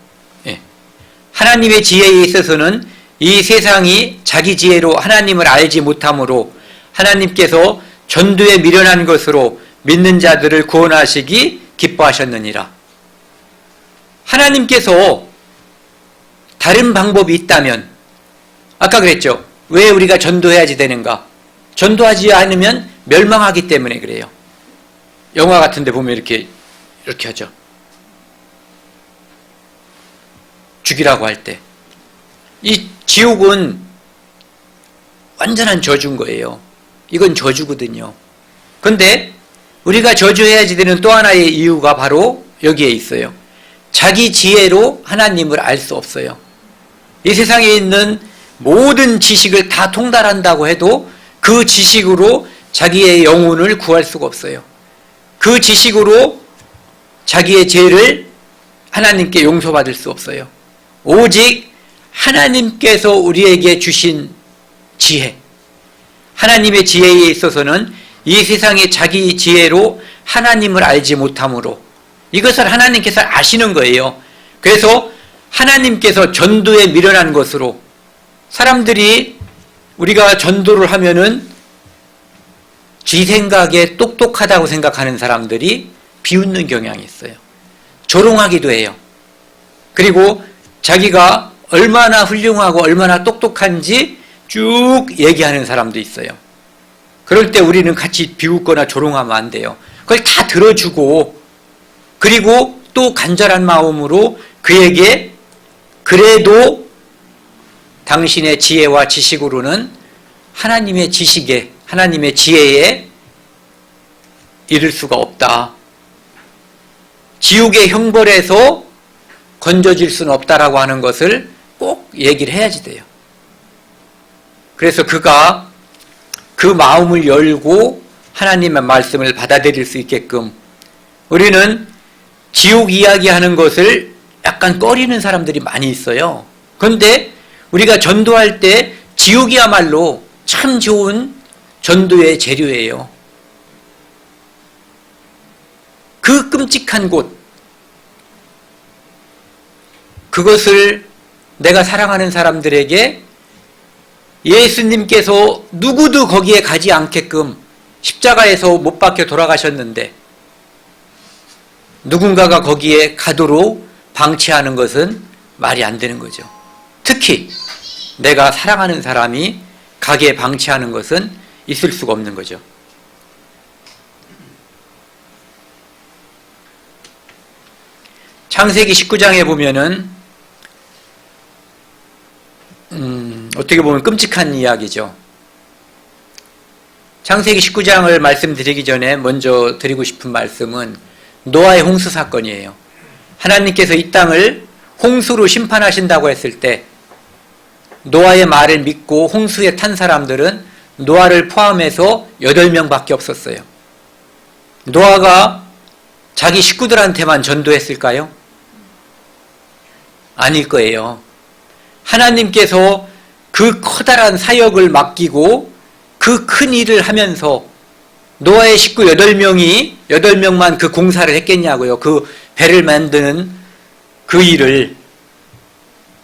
하나님의 지혜에 있어서는 이 세상이 자기 지혜로 하나님을 알지 못하므로 하나님께서 전도에 미련한 것으로 믿는 자들을 구원하시기 기뻐하셨느니라. 하나님께서 다른 방법이 있다면, 아까 그랬죠. 왜 우리가 전도해야지 되는가? 전도하지 않으면 멸망하기 때문에 그래요. 영화 같은 데 보면 이렇게 하죠. 죽이라고 할 때. 이 지옥은 완전한 저주인 거예요. 이건 저주거든요. 그런데 우리가 저주해야지 되는 또 하나의 이유가 바로 여기에 있어요. 자기 지혜로 하나님을 알 수 없어요. 이 세상에 있는 모든 지식을 다 통달한다고 해도 그 지식으로 자기의 영혼을 구할 수가 없어요. 그 지식으로 자기의 죄를 하나님께 용서받을 수 없어요. 오직 하나님께서 우리에게 주신 지혜, 하나님의 지혜에 있어서는 이 세상의 자기 지혜로 하나님을 알지 못하므로, 이것을 하나님께서 아시는 거예요. 그래서 하나님께서 전도에 미련한 것으로, 사람들이 우리가 전도를 하면은 지 생각에 똑똑하다고 생각하는 사람들이 비웃는 경향이 있어요. 조롱하기도 해요. 그리고 자기가 얼마나 훌륭하고 얼마나 똑똑한지 쭉 얘기하는 사람도 있어요. 그럴 때 우리는 같이 비웃거나 조롱하면 안 돼요. 그걸 다 들어주고, 그리고 또 간절한 마음으로 그에게 그래도 당신의 지혜와 지식으로는 하나님의 지식에, 하나님의 지혜에 이를 수가 없다. 지옥의 형벌에서 건져질 수는 없다라고 하는 것을 꼭 얘기를 해야지 돼요. 그래서 그가 그 마음을 열고 하나님의 말씀을 받아들일 수 있게끔, 우리는 지옥 이야기하는 것을 약간 꺼리는 사람들이 많이 있어요. 그런데 우리가 전도할 때 지옥이야말로 참 좋은 전도의 재료예요. 그 끔찍한 곳, 그것을 내가 사랑하는 사람들에게 예수님께서 누구도 거기에 가지 않게끔 십자가에서 못 박혀 돌아가셨는데 누군가가 거기에 가도록 방치하는 것은 말이 안 되는 거죠. 특히 내가 사랑하는 사람이 가게 방치하는 것은 있을 수가 없는 거죠. 창세기 19장에 보면은 어떻게 보면 끔찍한 이야기죠. 창세기 19장을 말씀드리기 전에 먼저 드리고 싶은 말씀은 노아의 홍수 사건이에요. 하나님께서 이 땅을 홍수로 심판하신다고 했을 때 노아의 말을 믿고 홍수에 탄 사람들은 노아를 포함해서 8명밖에 없었어요. 노아가 자기 식구들한테만 전도했을까요? 아닐 거예요. 하나님께서 그 커다란 사역을 맡기고 그 큰 일을 하면서 노아의 식구 8명만 그 공사를 했겠냐고요. 그 배를 만드는 그 일을.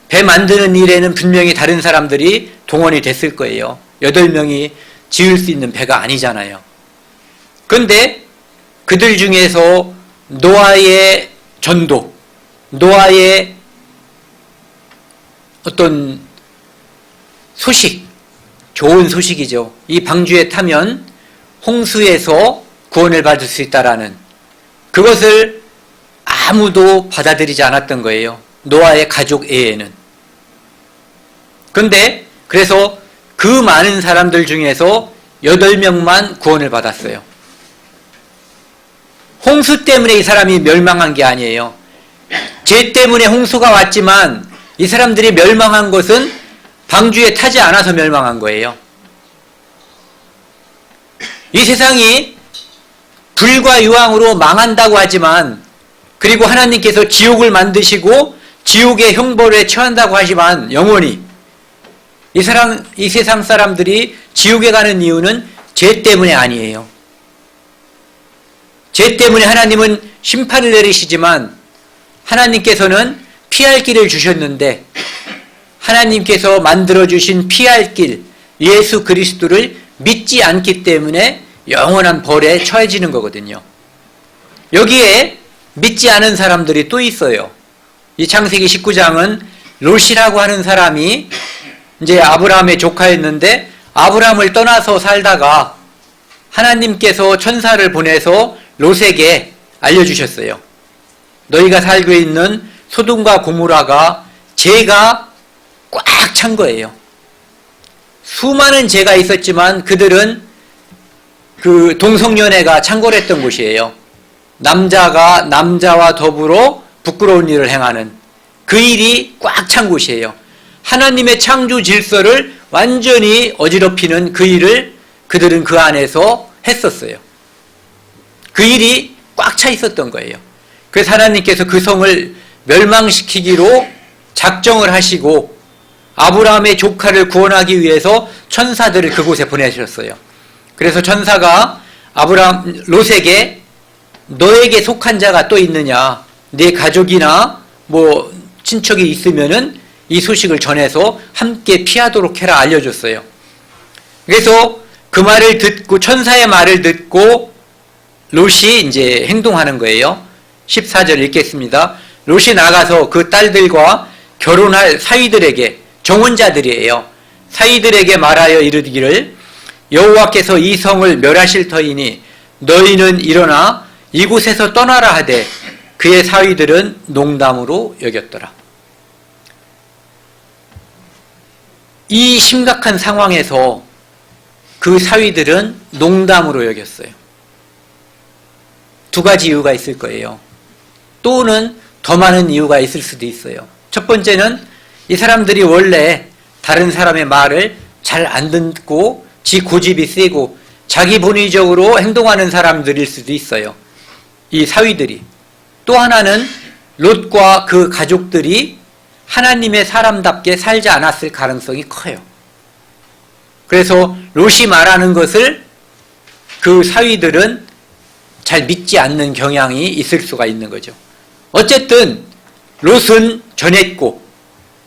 배 만드는 일에는 분명히 다른 사람들이 동원이 됐을 거예요. 8명이 지을 수 있는 배가 아니잖아요. 그런데 그들 중에서 노아의 전도, 노아의 어떤 소식, 좋은 소식이죠. 이 방주에 타면 홍수에서 구원을 받을 수 있다라는, 그것을 아무도 받아들이지 않았던 거예요. 노아의 가족 외에는. 그런데 그래서 그 많은 사람들 중에서 8명만 구원을 받았어요. 홍수 때문에 이 사람이 멸망한 게 아니에요. 죄 때문에 홍수가 왔지만 이 사람들이 멸망한 것은 방주에 타지 않아서 멸망한 거예요. 이 세상이 불과 유황으로 망한다고 하지만, 그리고 하나님께서 지옥을 만드시고 지옥의 형벌에 처한다고 하지만, 영원히 이 세상 사람들이 지옥에 가는 이유는 죄 때문에 아니에요. 죄 때문에 하나님은 심판을 내리시지만 하나님께서는 피할 길을 주셨는데, 하나님께서 만들어주신 피할 길 예수 그리스도를 믿지 않기 때문에 영원한 벌에 처해지는 거거든요. 여기에 믿지 않은 사람들이 또 있어요. 이 창세기 19장은 롯이라고 하는 사람이 이제 아브라함의 조카였는데, 아브라함을 떠나서 살다가 하나님께서 천사를 보내서 롯에게 알려주셨어요. 너희가 살고 있는 소돔과 고모라가 죄가 꽉 찬 거예요. 수많은 죄가 있었지만 그들은 그 동성연애가 창궐했던 곳이에요. 남자가 남자와 더불어 부끄러운 일을 행하는 그 일이 꽉 찬 곳이에요. 하나님의 창조 질서를 완전히 어지럽히는 그 일을 그들은 그 안에서 했었어요. 그 일이 꽉 차 있었던 거예요. 그래서 하나님께서 그 성을 멸망시키기로 작정을 하시고 아브라함의 조카를 구원하기 위해서 천사들을 그곳에 보내셨어요. 그래서 천사가 롯에게 너에게 속한 자가 또 있느냐, 네 가족이나 뭐 친척이 있으면은 이 소식을 전해서 함께 피하도록 해라 알려줬어요. 그래서 그 말을 듣고, 천사의 말을 듣고 롯이 이제 행동하는 거예요. 14절 읽겠습니다. 롯이 나가서 그 딸들과 결혼할 사위들에게, 정혼자들이에요, 사위들에게 말하여 이르기를 여호와께서 이 성을 멸하실 터이니 너희는 일어나 이곳에서 떠나라 하되 그의 사위들은 농담으로 여겼더라. 이 심각한 상황에서 그 사위들은 농담으로 여겼어요. 두 가지 이유가 있을 거예요. 또는 더 많은 이유가 있을 수도 있어요. 첫 번째는 이 사람들이 원래 다른 사람의 말을 잘 안 듣고 지 고집이 세고 자기 본의적으로 행동하는 사람들일 수도 있어요. 이 사위들이. 또 하나는 롯과 그 가족들이 하나님의 사람답게 살지 않았을 가능성이 커요. 그래서 롯이 말하는 것을 그 사위들은 잘 믿지 않는 경향이 있을 수가 있는 거죠. 어쨌든 롯은 전했고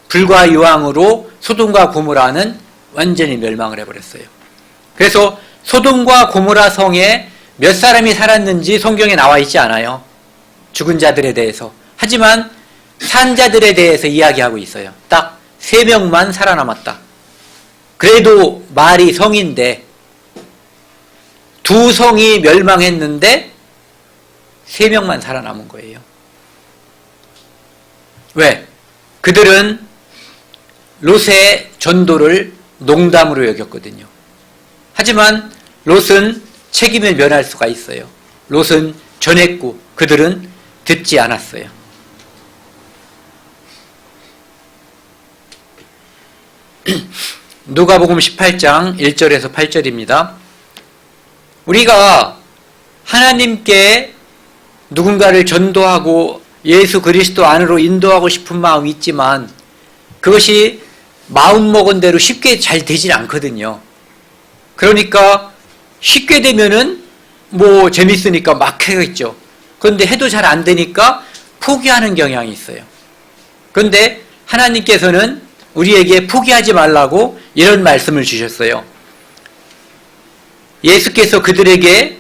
불과 유황으로 소돔과 고모라는 완전히 멸망을 해버렸어요. 그래서 소돔과 고모라 성에 몇 사람이 살았는지 성경에 나와 있지 않아요. 죽은 자들에 대해서. 하지만 산 자들에 대해서 이야기하고 있어요. 딱 3명만 살아남았다. 그래도 말이 성인데 2성이 멸망했는데 3명만 살아남은 거예요. 왜? 그들은 롯의 전도를 농담으로 여겼거든요. 하지만 롯은 책임을 면할 수가 있어요. 롯은 전했고 그들은 듣지 않았어요. 누가복음 18장 1절에서 8절입니다. 우리가 하나님께 누군가를 전도하고 예수 그리스도 안으로 인도하고 싶은 마음이 있지만 그것이 마음먹은 대로 쉽게 잘 되진 않거든요. 그러니까 쉽게 되면은 뭐 재밌으니까 막 하겠죠. 그런데 해도 잘 안 되니까 포기하는 경향이 있어요. 그런데 하나님께서는 우리에게 포기하지 말라고 이런 말씀을 주셨어요. 예수께서 그들에게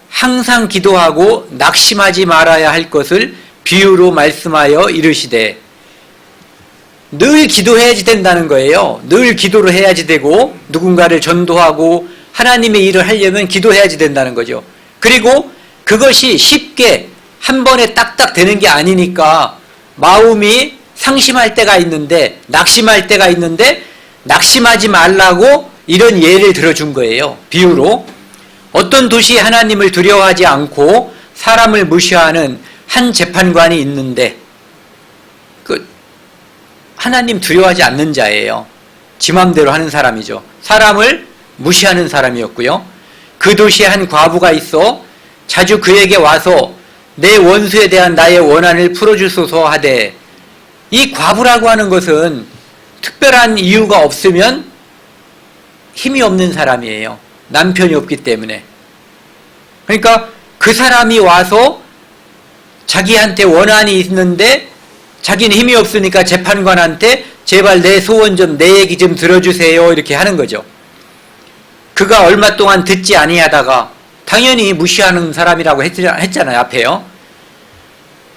항상 기도하고 낙심하지 말아야 할 것을 비유로 말씀하여 이르시되, 늘 기도해야지 된다는 거예요. 늘 기도를 해야지 되고 누군가를 전도하고 하나님의 일을 하려면 기도해야지 된다는 거죠. 그리고 그것이 쉽게 한 번에 딱딱 되는 게 아니니까 마음이 상심할 때가 있는데, 낙심할 때가 있는데 낙심하지 말라고 이런 예를 들어준 거예요. 비유로. 어떤 도시에 하나님을 두려워하지 않고 사람을 무시하는 한 재판관이 있는데, 하나님 두려워하지 않는 자예요. 지 맘대로 하는 사람이죠. 사람을 무시하는 사람이었고요. 그 도시에 한 과부가 있어 자주 그에게 와서 내 원수에 대한 나의 원한을 풀어주소서 하되, 이 과부라고 하는 것은 특별한 이유가 없으면 힘이 없는 사람이에요. 남편이 없기 때문에. 그러니까 그 사람이 와서 자기한테 원한이 있는데 자기는 힘이 없으니까 재판관한테 제발 내 소원 좀, 내 얘기 좀 들어주세요 이렇게 하는 거죠. 그가 얼마 동안 듣지 아니하다가 당연히 무시하는 사람이라고 했잖아요. 앞에요.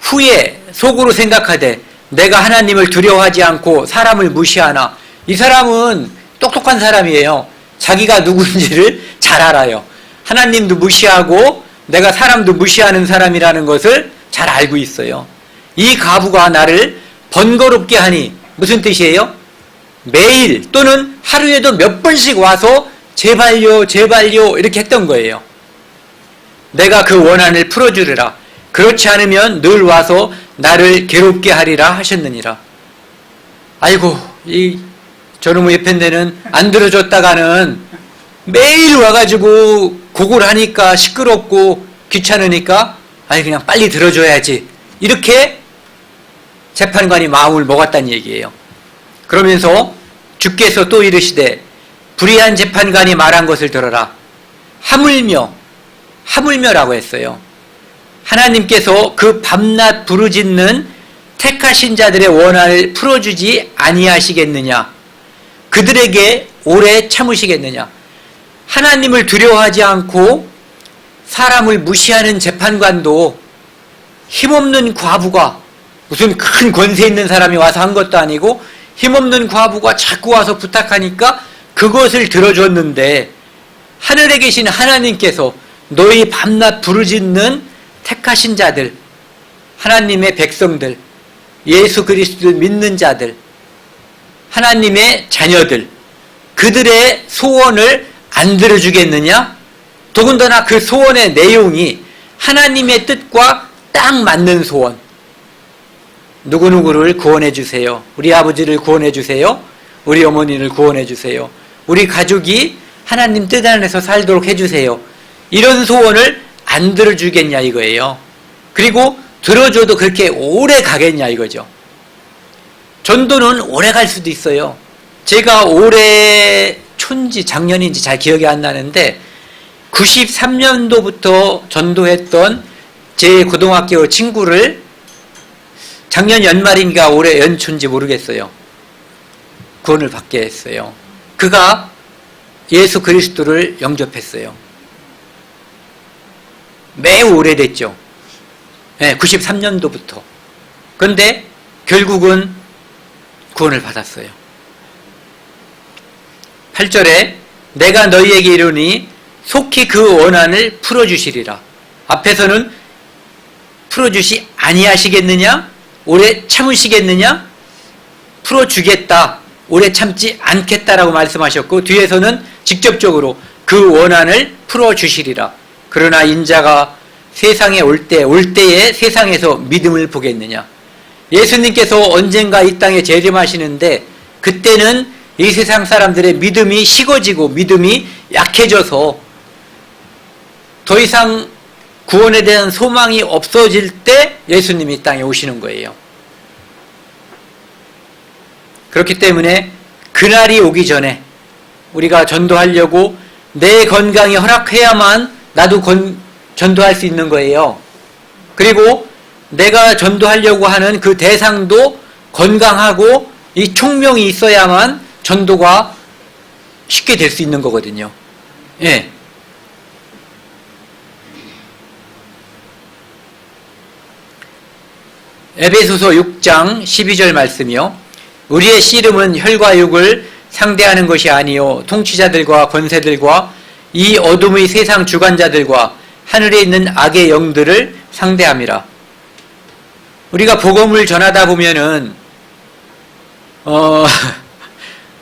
후에 속으로 생각하되 내가 하나님을 두려워하지 않고 사람을 무시하나. 이 사람은 똑똑한 사람이에요. 자기가 누군지를 잘 알아요. 하나님도 무시하고 내가 사람도 무시하는 사람이라는 것을 잘 알고 있어요. 이 과부가 나를 번거롭게 하니 무슨 뜻이에요? 매일 또는 하루에도 몇 번씩 와서 제발요 제발요 이렇게 했던 거예요. 내가 그 원한을 풀어주리라. 그렇지 않으면 늘 와서 나를 괴롭게 하리라 하셨느니라. 아이고, 이 저놈의 예편대는 안 들어줬다가는 매일 와가지고 곡을 하니까 시끄럽고 귀찮으니까 아니 그냥 빨리 들어줘야지, 이렇게 재판관이 마음을 먹었다는 얘기예요. 그러면서 주께서 또 이르시되 불의한 재판관이 말한 것을 들어라. 하물며라고 했어요. 하나님께서 그 밤낮 부르짖는 택하신 자들의 원한을 풀어주지 아니하시겠느냐? 그들에게 오래 참으시겠느냐? 하나님을 두려워하지 않고 사람을 무시하는 재판관도 힘없는 과부가, 무슨 큰 권세 있는 사람이 와서 한 것도 아니고 힘없는 과부가 자꾸 와서 부탁하니까 그것을 들어줬는데, 하늘에 계신 하나님께서 너희 밤낮 부르짖는 택하신 자들, 하나님의 백성들, 예수 그리스도를 믿는 자들, 하나님의 자녀들, 그들의 소원을 안 들어주겠느냐? 더군다나 그 소원의 내용이 하나님의 뜻과 딱 맞는 소원. 누구누구를 구원해 주세요. 우리 아버지를 구원해 주세요. 우리 어머니를 구원해 주세요. 우리 가족이 하나님 뜻 안에서 살도록 해주세요. 이런 소원을 안 들어주겠냐 이거예요. 그리고 들어줘도 그렇게 오래 가겠냐 이거죠. 전도는 오래 갈 수도 있어요. 제가 올해 초인지 작년인지 잘 기억이 안 나는데 93년도부터 전도했던 제 고등학교 친구를 작년 연말인가 올해 연초인지 모르겠어요. 구원을 받게 했어요. 그가 예수 그리스도를 영접했어요. 매우 오래됐죠. 네, 93년도부터. 그런데 결국은 구원을 받았어요. 8절에 내가 너희에게 이르니 속히 그 원한을 풀어주시리라. 앞에서는 풀어주시 아니하시겠느냐? 오래 참으시겠느냐? 풀어주겠다. 오래 참지 않겠다라고 말씀하셨고, 뒤에서는 직접적으로 그 원한을 풀어주시리라. 그러나 인자가 세상에 올 때에 세상에서 믿음을 보겠느냐? 예수님께서 언젠가 이 땅에 재림하시는데 그때는 이 세상 사람들의 믿음이 식어지고 믿음이 약해져서 더 이상 구원에 대한 소망이 없어질 때 예수님이 이 땅에 오시는 거예요. 그렇기 때문에 그날이 오기 전에 우리가 전도하려고 내 건강이 허락해야만 나도 전도할 수 있는 거예요. 그리고 내가 전도하려고 하는 그 대상도 건강하고 이 총명이 있어야만 전도가 쉽게 될 수 있는 거거든요. 예. 에베소서 6장 12절 말씀이요. 우리의 씨름은 혈과 육을 상대하는 것이 아니요 통치자들과 권세들과 이 어둠의 세상 주관자들과 하늘에 있는 악의 영들을 상대함이라. 우리가 복음을 전하다 보면은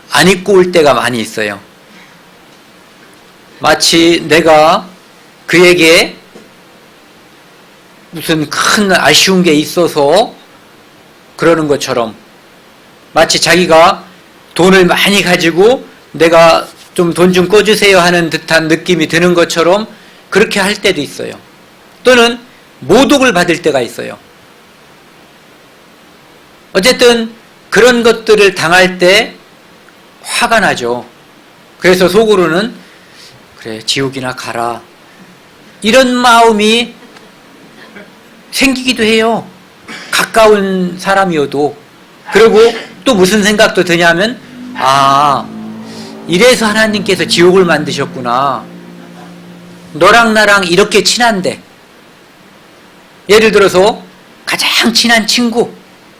안 입고 올 때가 많이 있어요. 마치 내가 그에게 무슨 큰 아쉬운 게 있어서 그러는 것처럼, 마치 자기가 돈을 많이 가지고 내가 좀 돈 좀 꿔주세요 하는 듯한 느낌이 드는 것처럼 그렇게 할 때도 있어요. 또는 모독을 받을 때가 있어요. 어쨌든 그런 것들을 당할 때 화가 나죠. 그래서 속으로는 그래, 지옥이나 가라, 이런 마음이 생기기도 해요. 가까운 사람이어도. 그리고 또 무슨 생각도 드냐면, 아, 이래서 하나님께서 지옥을 만드셨구나. 너랑 나랑 이렇게 친한데, 예를 들어서 가장 친한 친구,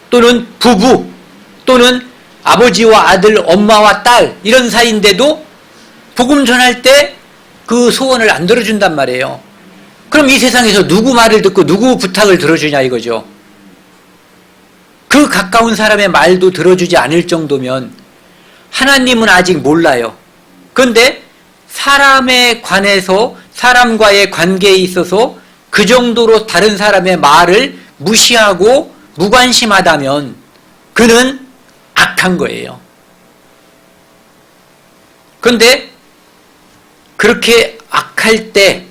또는 부부, 또는 아버지와 아들, 엄마와 딸, 이런 사이인데도 복음 전할 때 그 소원을 안 들어준단 말이에요. 그럼 이 세상에서 누구 말을 듣고 누구 부탁을 들어주냐 이거죠. 그 가까운 사람의 말도 들어주지 않을 정도면 하나님은 아직 몰라요. 그런데 사람에 관해서, 사람과의 관계에 있어서 그 정도로 다른 사람의 말을 무시하고 무관심하다면 그는 악한 거예요. 그런데 그렇게 악할 때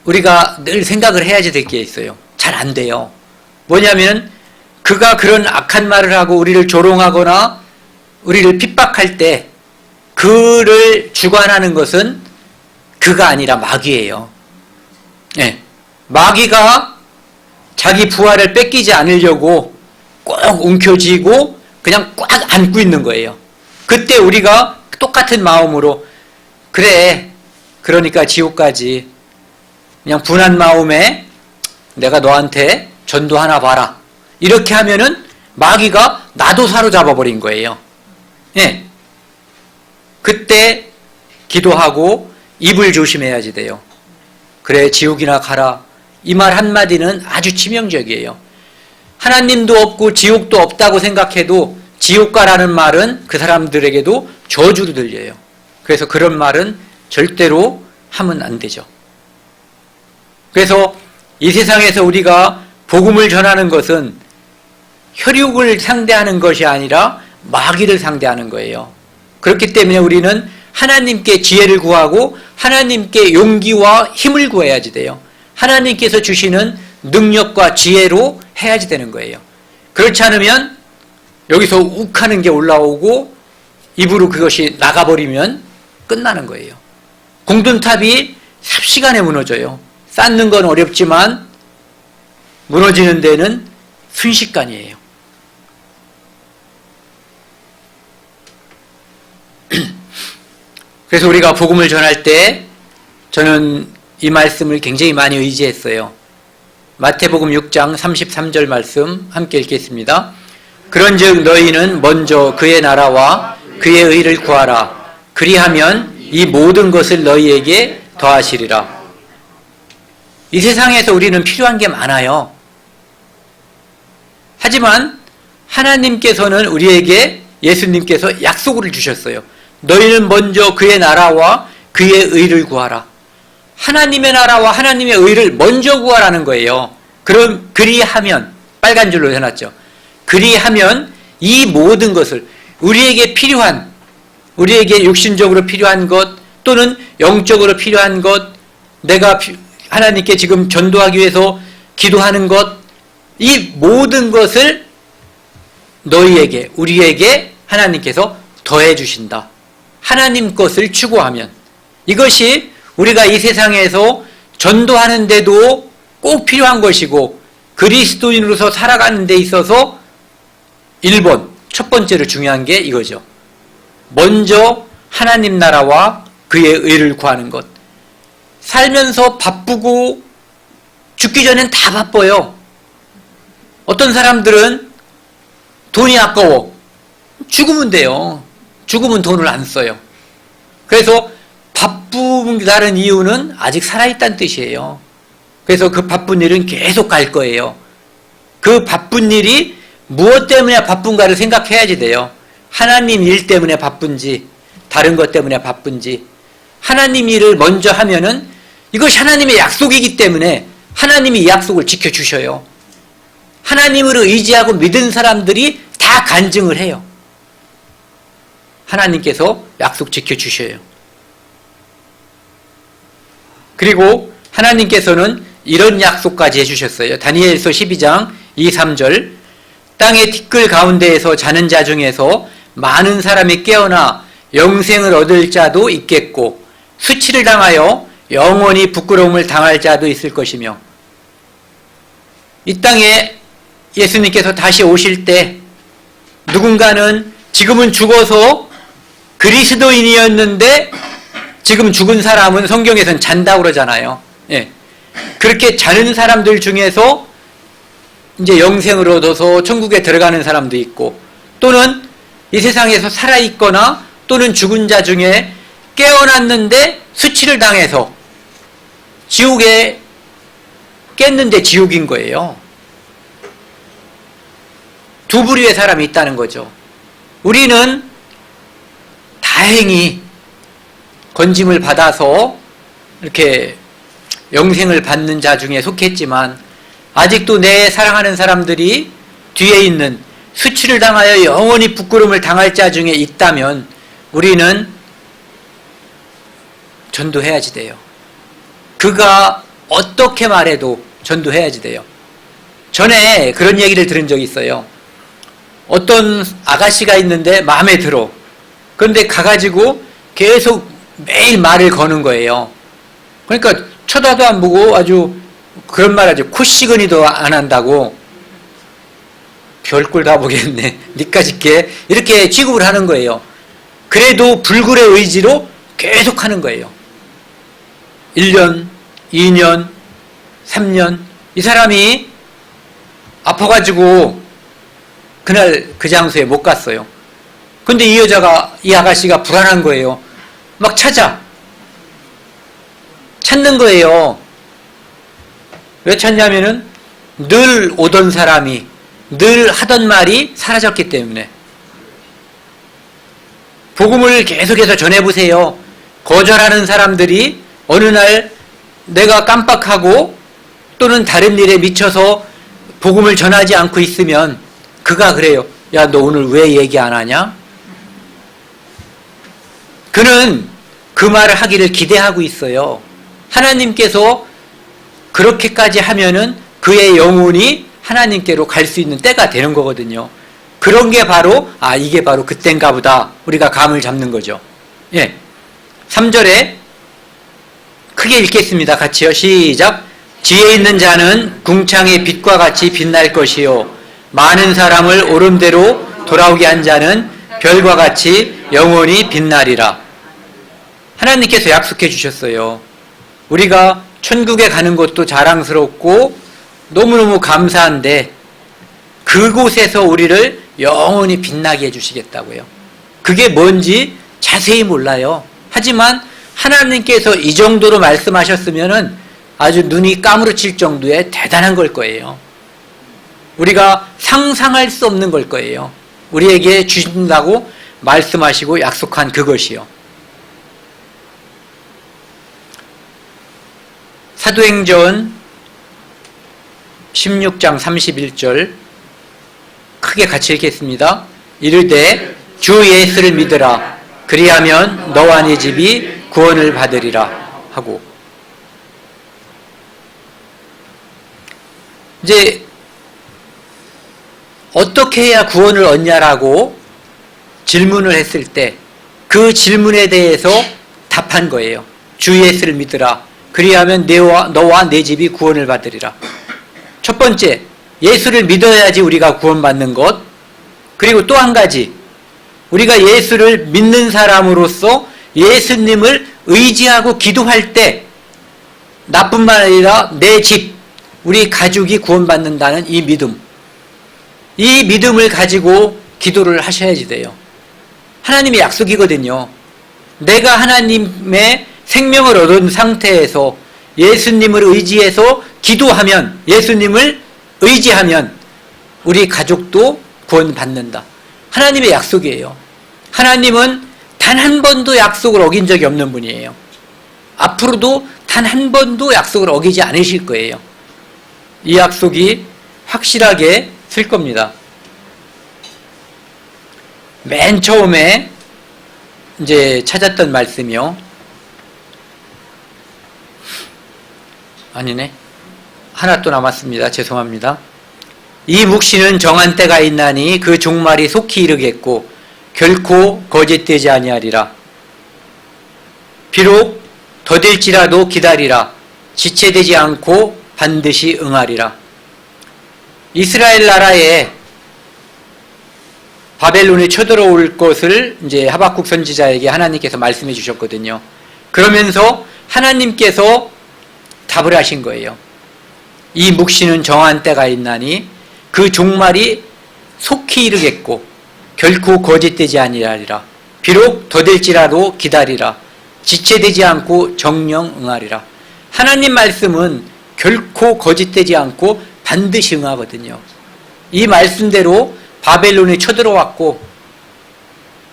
우리가 늘 생각을 해야지 될 게 있어요. 잘 안 돼요. 뭐냐면 그가 그런 악한 말을 하고 우리를 조롱하거나 우리를 핍박할 때 그를 주관하는 것은 그가 아니라 마귀예요. 네. 마귀가 자기 부하를 뺏기지 않으려고 꼭 움켜쥐고 그냥 꽉 안고 있는 거예요. 그때 우리가 똑같은 마음으로 그래, 그러니까 지옥까지, 그냥 분한 마음에 내가 너한테 전도하나 봐라, 이렇게 하면은 마귀가 나도 사로잡아 버린 거예요. 예. 그때 기도하고 입을 조심해야지 돼요. 그래, 지옥이나 가라, 이 말 한마디는 아주 치명적이에요. 하나님도 없고 지옥도 없다고 생각해도 지옥 가라는 말은 그 사람들에게도 저주로 들려요. 그래서 그런 말은 절대로 하면 안 되죠. 그래서 이 세상에서 우리가 복음을 전하는 것은 혈육을 상대하는 것이 아니라 마귀를 상대하는 거예요. 그렇기 때문에 우리는 하나님께 지혜를 구하고 하나님께 용기와 힘을 구해야지 돼요. 하나님께서 주시는 능력과 지혜로 해야지 되는 거예요. 그렇지 않으면 여기서 욱하는 게 올라오고 입으로 그것이 나가버리면 끝나는 거예요. 공든탑이 삽시간에 무너져요. 쌓는 건 어렵지만 무너지는 데는 순식간이에요. 그래서 우리가 복음을 전할 때 저는 이 말씀을 굉장히 많이 의지했어요. 마태복음 6장 33절 말씀 함께 읽겠습니다. 그런즉 너희는 먼저 그의 나라와 그의 의를 구하라. 그리하면 이 모든 것을 너희에게 더하시리라. 이 세상에서 우리는 필요한 게 많아요. 하지만 하나님께서는 우리에게, 예수님께서 약속을 주셨어요. 너희는 먼저 그의 나라와 그의 의를 구하라. 하나님의 나라와 하나님의 의를 먼저 구하라는 거예요. 그럼 그리하면, 빨간 줄로 해놨죠. 그리하면 이 모든 것을, 우리에게 필요한, 우리에게 육신적으로 필요한 것 또는 영적으로 필요한 것, 내가 하나님께 지금 전도하기 위해서 기도하는 것, 이 모든 것을 너희에게, 우리에게 하나님께서 더해 주신다. 하나님 것을 추구하면. 이것이 우리가 이 세상에서 전도하는데도 꼭 필요한 것이고 그리스도인으로서 살아가는 데 있어서 1번, 첫 번째로 중요한 게 이거죠. 먼저 하나님 나라와 그의 의를 구하는 것. 살면서 바쁘고 죽기 전엔 다 바빠요. 어떤 사람들은 돈이 아까워. 죽으면 돼요. 죽으면 돈을 안 써요. 그래서 바쁘다는 이유는 아직 살아있다는 뜻이에요. 그래서 그 바쁜 일은 계속 갈 거예요. 그 바쁜 일이 무엇 때문에 바쁜가를 생각해야지 돼요. 하나님 일 때문에 바쁜지, 다른 것 때문에 바쁜지. 하나님 일을 먼저 하면은 이것이 하나님의 약속이기 때문에 하나님이 이 약속을 지켜주셔요. 하나님을 의지하고 믿은 사람들이 다 간증을 해요. 하나님께서 약속 지켜주셔요. 그리고 하나님께서는 이런 약속까지 해주셨어요. 다니엘서 12장 2, 3절 땅의 티끌 가운데에서 자는 자 중에서 많은 사람이 깨어나 영생을 얻을 자도 있겠고 수치를 당하여 영원히 부끄러움을 당할 자도 있을 것이며, 이 땅에 예수님께서 다시 오실 때 누군가는 지금은 죽어서 그리스도인이었는데 지금 죽은 사람은 성경에서는 잔다고 그러잖아요. 예. 그렇게 자는 사람들 중에서 이제 영생을 얻어서 천국에 들어가는 사람도 있고, 또는 이 세상에서 살아있거나 또는 죽은 자 중에 깨어났는데 수치를 당해서 지옥에 깼는데 지옥인 거예요. 두 부류의 사람이 있다는 거죠. 우리는 다행히 건짐을 받아서 이렇게 영생을 받는 자 중에 속했지만, 아직도 내 사랑하는 사람들이 뒤에 있는 수치를 당하여 영원히 부끄러움을 당할 자 중에 있다면 우리는 전도해야지 돼요. 그가 어떻게 말해도 전도해야지 돼요. 전에 그런 얘기를 들은 적이 있어요. 어떤 아가씨가 있는데 마음에 들어. 그런데 가가지고 계속 매일 말을 거는 거예요. 그러니까 쳐다도 안 보고 아주 그런 말 하죠. 코시그니도 안 한다고. 별꼴 다 보겠네. 니까짓 게 이렇게 취급을 하는 거예요. 그래도 불굴의 의지로 계속 하는 거예요. 1년, 2년, 3년 이 사람이 아파가지고 그날 그 장소에 못 갔어요. 근데 이 아가씨가 불안한 거예요. 막 찾는 거예요. 왜 찾냐면은 늘 오던 사람이 늘 하던 말이 사라졌기 때문에. 복음을 계속해서 전해보세요. 거절하는 사람들이 어느 날 내가 깜빡하고 또는 다른 일에 미쳐서 복음을 전하지 않고 있으면 그가 그래요. 야, 너 오늘 왜 얘기 안 하냐? 그는 그 말을 하기를 기대하고 있어요. 하나님께서 그렇게까지 하면은 그의 영혼이 하나님께로 갈 수 있는 때가 되는 거거든요. 그런 게 바로 이게 바로 그땐가 보다 우리가 감을 잡는 거죠. 예. 3절에 크게 읽겠습니다. 같이요. 시작. 지혜 있는 자는 궁창의 빛과 같이 빛날 것이요 많은 사람을 옳은대로 돌아오게 한 자는 별과 같이 영원히 빛나리라. 하나님께서 약속해 주셨어요. 우리가 천국에 가는 것도 자랑스럽고 너무너무 감사한데 그곳에서 우리를 영원히 빛나게 해주시겠다고요. 그게 뭔지 자세히 몰라요. 하지만 하나님께서 이 정도로 말씀하셨으면 아주 눈이 까무러칠 정도의 대단한 걸 거예요. 우리가 상상할 수 없는 걸 거예요. 우리에게 주신다고 말씀하시고 약속한 그것이요. 사도행전 16장 31절 크게 같이 읽겠습니다. 이르되 주 예수를 믿으라. 그리하면 너와 네 집이 구원을 받으리라 하고, 이제 어떻게 해야 구원을 얻냐라고 질문을 했을 때 그 질문에 대해서 답한 거예요. 주 예수를 믿으라. 그리하면 너와 내 집이 구원을 받으리라. 첫 번째, 예수를 믿어야지 우리가 구원받는 것. 그리고 또 한 가지, 우리가 예수를 믿는 사람으로서 예수님을 의지하고 기도할 때 나뿐만 아니라 내 집, 우리 가족이 구원받는다는 이 믿음. 이 믿음을 가지고 기도를 하셔야지 돼요. 하나님의 약속이거든요. 내가 하나님의 생명을 얻은 상태에서 예수님을 의지해서 기도하면, 예수님을 의지하면 우리 가족도 구원받는다. 하나님의 약속이에요. 하나님은 단 한 번도 약속을 어긴 적이 없는 분이에요. 앞으로도 단 한 번도 약속을 어기지 않으실 거예요. 이 약속이 확실하게 쓸 겁니다. 맨 처음에 이제 찾았던 말씀이요. 아니네. 하나 또 남았습니다. 죄송합니다. 이 묵시는 정한 때가 있나니 그 종말이 속히 이르겠고 결코 거짓되지 아니하리라. 비록 더딜지라도 기다리라. 지체되지 않고 반드시 응하리라. 이스라엘 나라에 바벨론이 쳐들어올 것을 이제 하박국 선지자에게 하나님께서 말씀해 주셨거든요. 그러면서 하나님께서 답을 하신 거예요. 이 묵시는 정한 때가 있나니 그 종말이 속히 이르겠고 결코 거짓되지 아니하리라. 비록 더딜지라도 기다리라. 지체되지 않고 정령 응하리라. 하나님 말씀은 결코 거짓되지 않고 반드시 응하거든요. 이 말씀대로 바벨론이 쳐들어왔고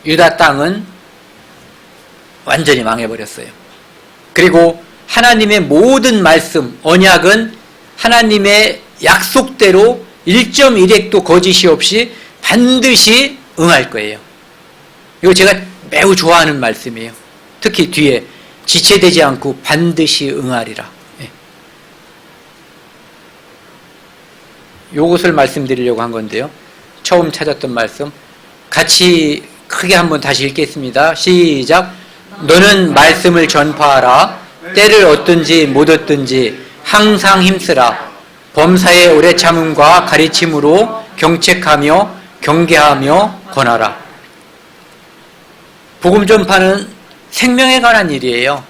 유다 땅은 완전히 망해버렸어요. 그리고 하나님의 모든 말씀, 언약은 하나님의 약속대로 1.1핵도 거짓이 없이 반드시 응할 거예요. 이거 제가 매우 좋아하는 말씀이에요. 특히 뒤에 지체되지 않고 반드시 응하리라. 이것을 말씀드리려고 한 건데요. 처음 찾았던 말씀 같이 크게 한번 다시 읽겠습니다. 시작. 너는 말씀을 전파하라. 때를 얻든지 못 얻든지 항상 힘쓰라. 범사의 오래 참음과 가르침으로 경책하며 경계하며 권하라. 복음 전파는 생명에 관한 일이에요.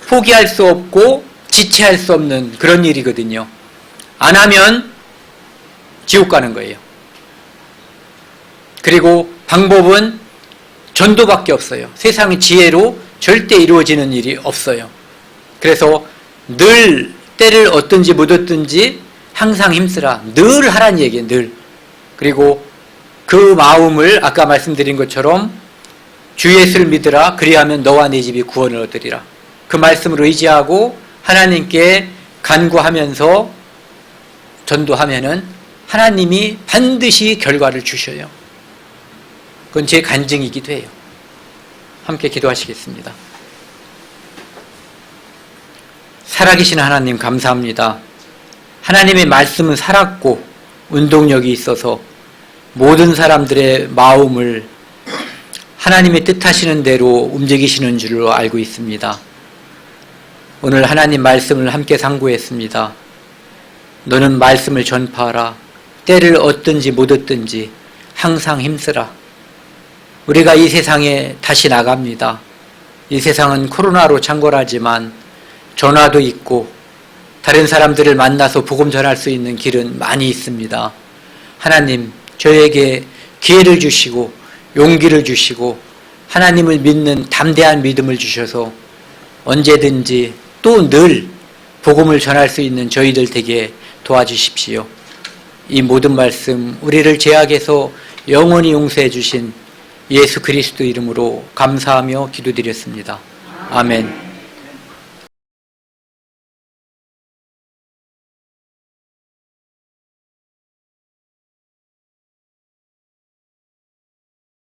포기할 수 없고 지체할 수 없는 그런 일이거든요. 안 하면 지옥 가는 거예요. 그리고 방법은 전도밖에 없어요. 세상의 지혜로 절대 이루어지는 일이 없어요. 그래서 늘 때를 얻든지 못 얻든지 항상 힘쓰라. 늘 하라는 얘기예요. 늘. 그리고 그 마음을 아까 말씀드린 것처럼 주 예수를 믿으라. 그리하면 너와 네 집이 구원을 얻으리라. 그 말씀을 의지하고 하나님께 간구하면서 전도하면은 하나님이 반드시 결과를 주셔요. 그건 제 간증이기도 해요. 함께 기도하시겠습니다. 살아계신 하나님 감사합니다. 하나님의 말씀은 살았고 운동력이 있어서 모든 사람들의 마음을 하나님의 뜻하시는 대로 움직이시는 줄로 알고 있습니다. 오늘 하나님 말씀을 함께 상고했습니다. 너는 말씀을 전파하라. 때를 얻든지 못 얻든지 항상 힘쓰라. 우리가 이 세상에 다시 나갑니다. 이 세상은 코로나로 창궐하지만 전화도 있고 다른 사람들을 만나서 복음 전할 수 있는 길은 많이 있습니다. 하나님, 저에게 기회를 주시고 용기를 주시고 하나님을 믿는 담대한 믿음을 주셔서 언제든지 또 늘 복음을 전할 수 있는 저희들 되게 도와주십시오. 이 모든 말씀 우리를 죄악에서 영원히 용서해 주신 예수 그리스도 이름으로 감사하며 기도드렸습니다. 아멘.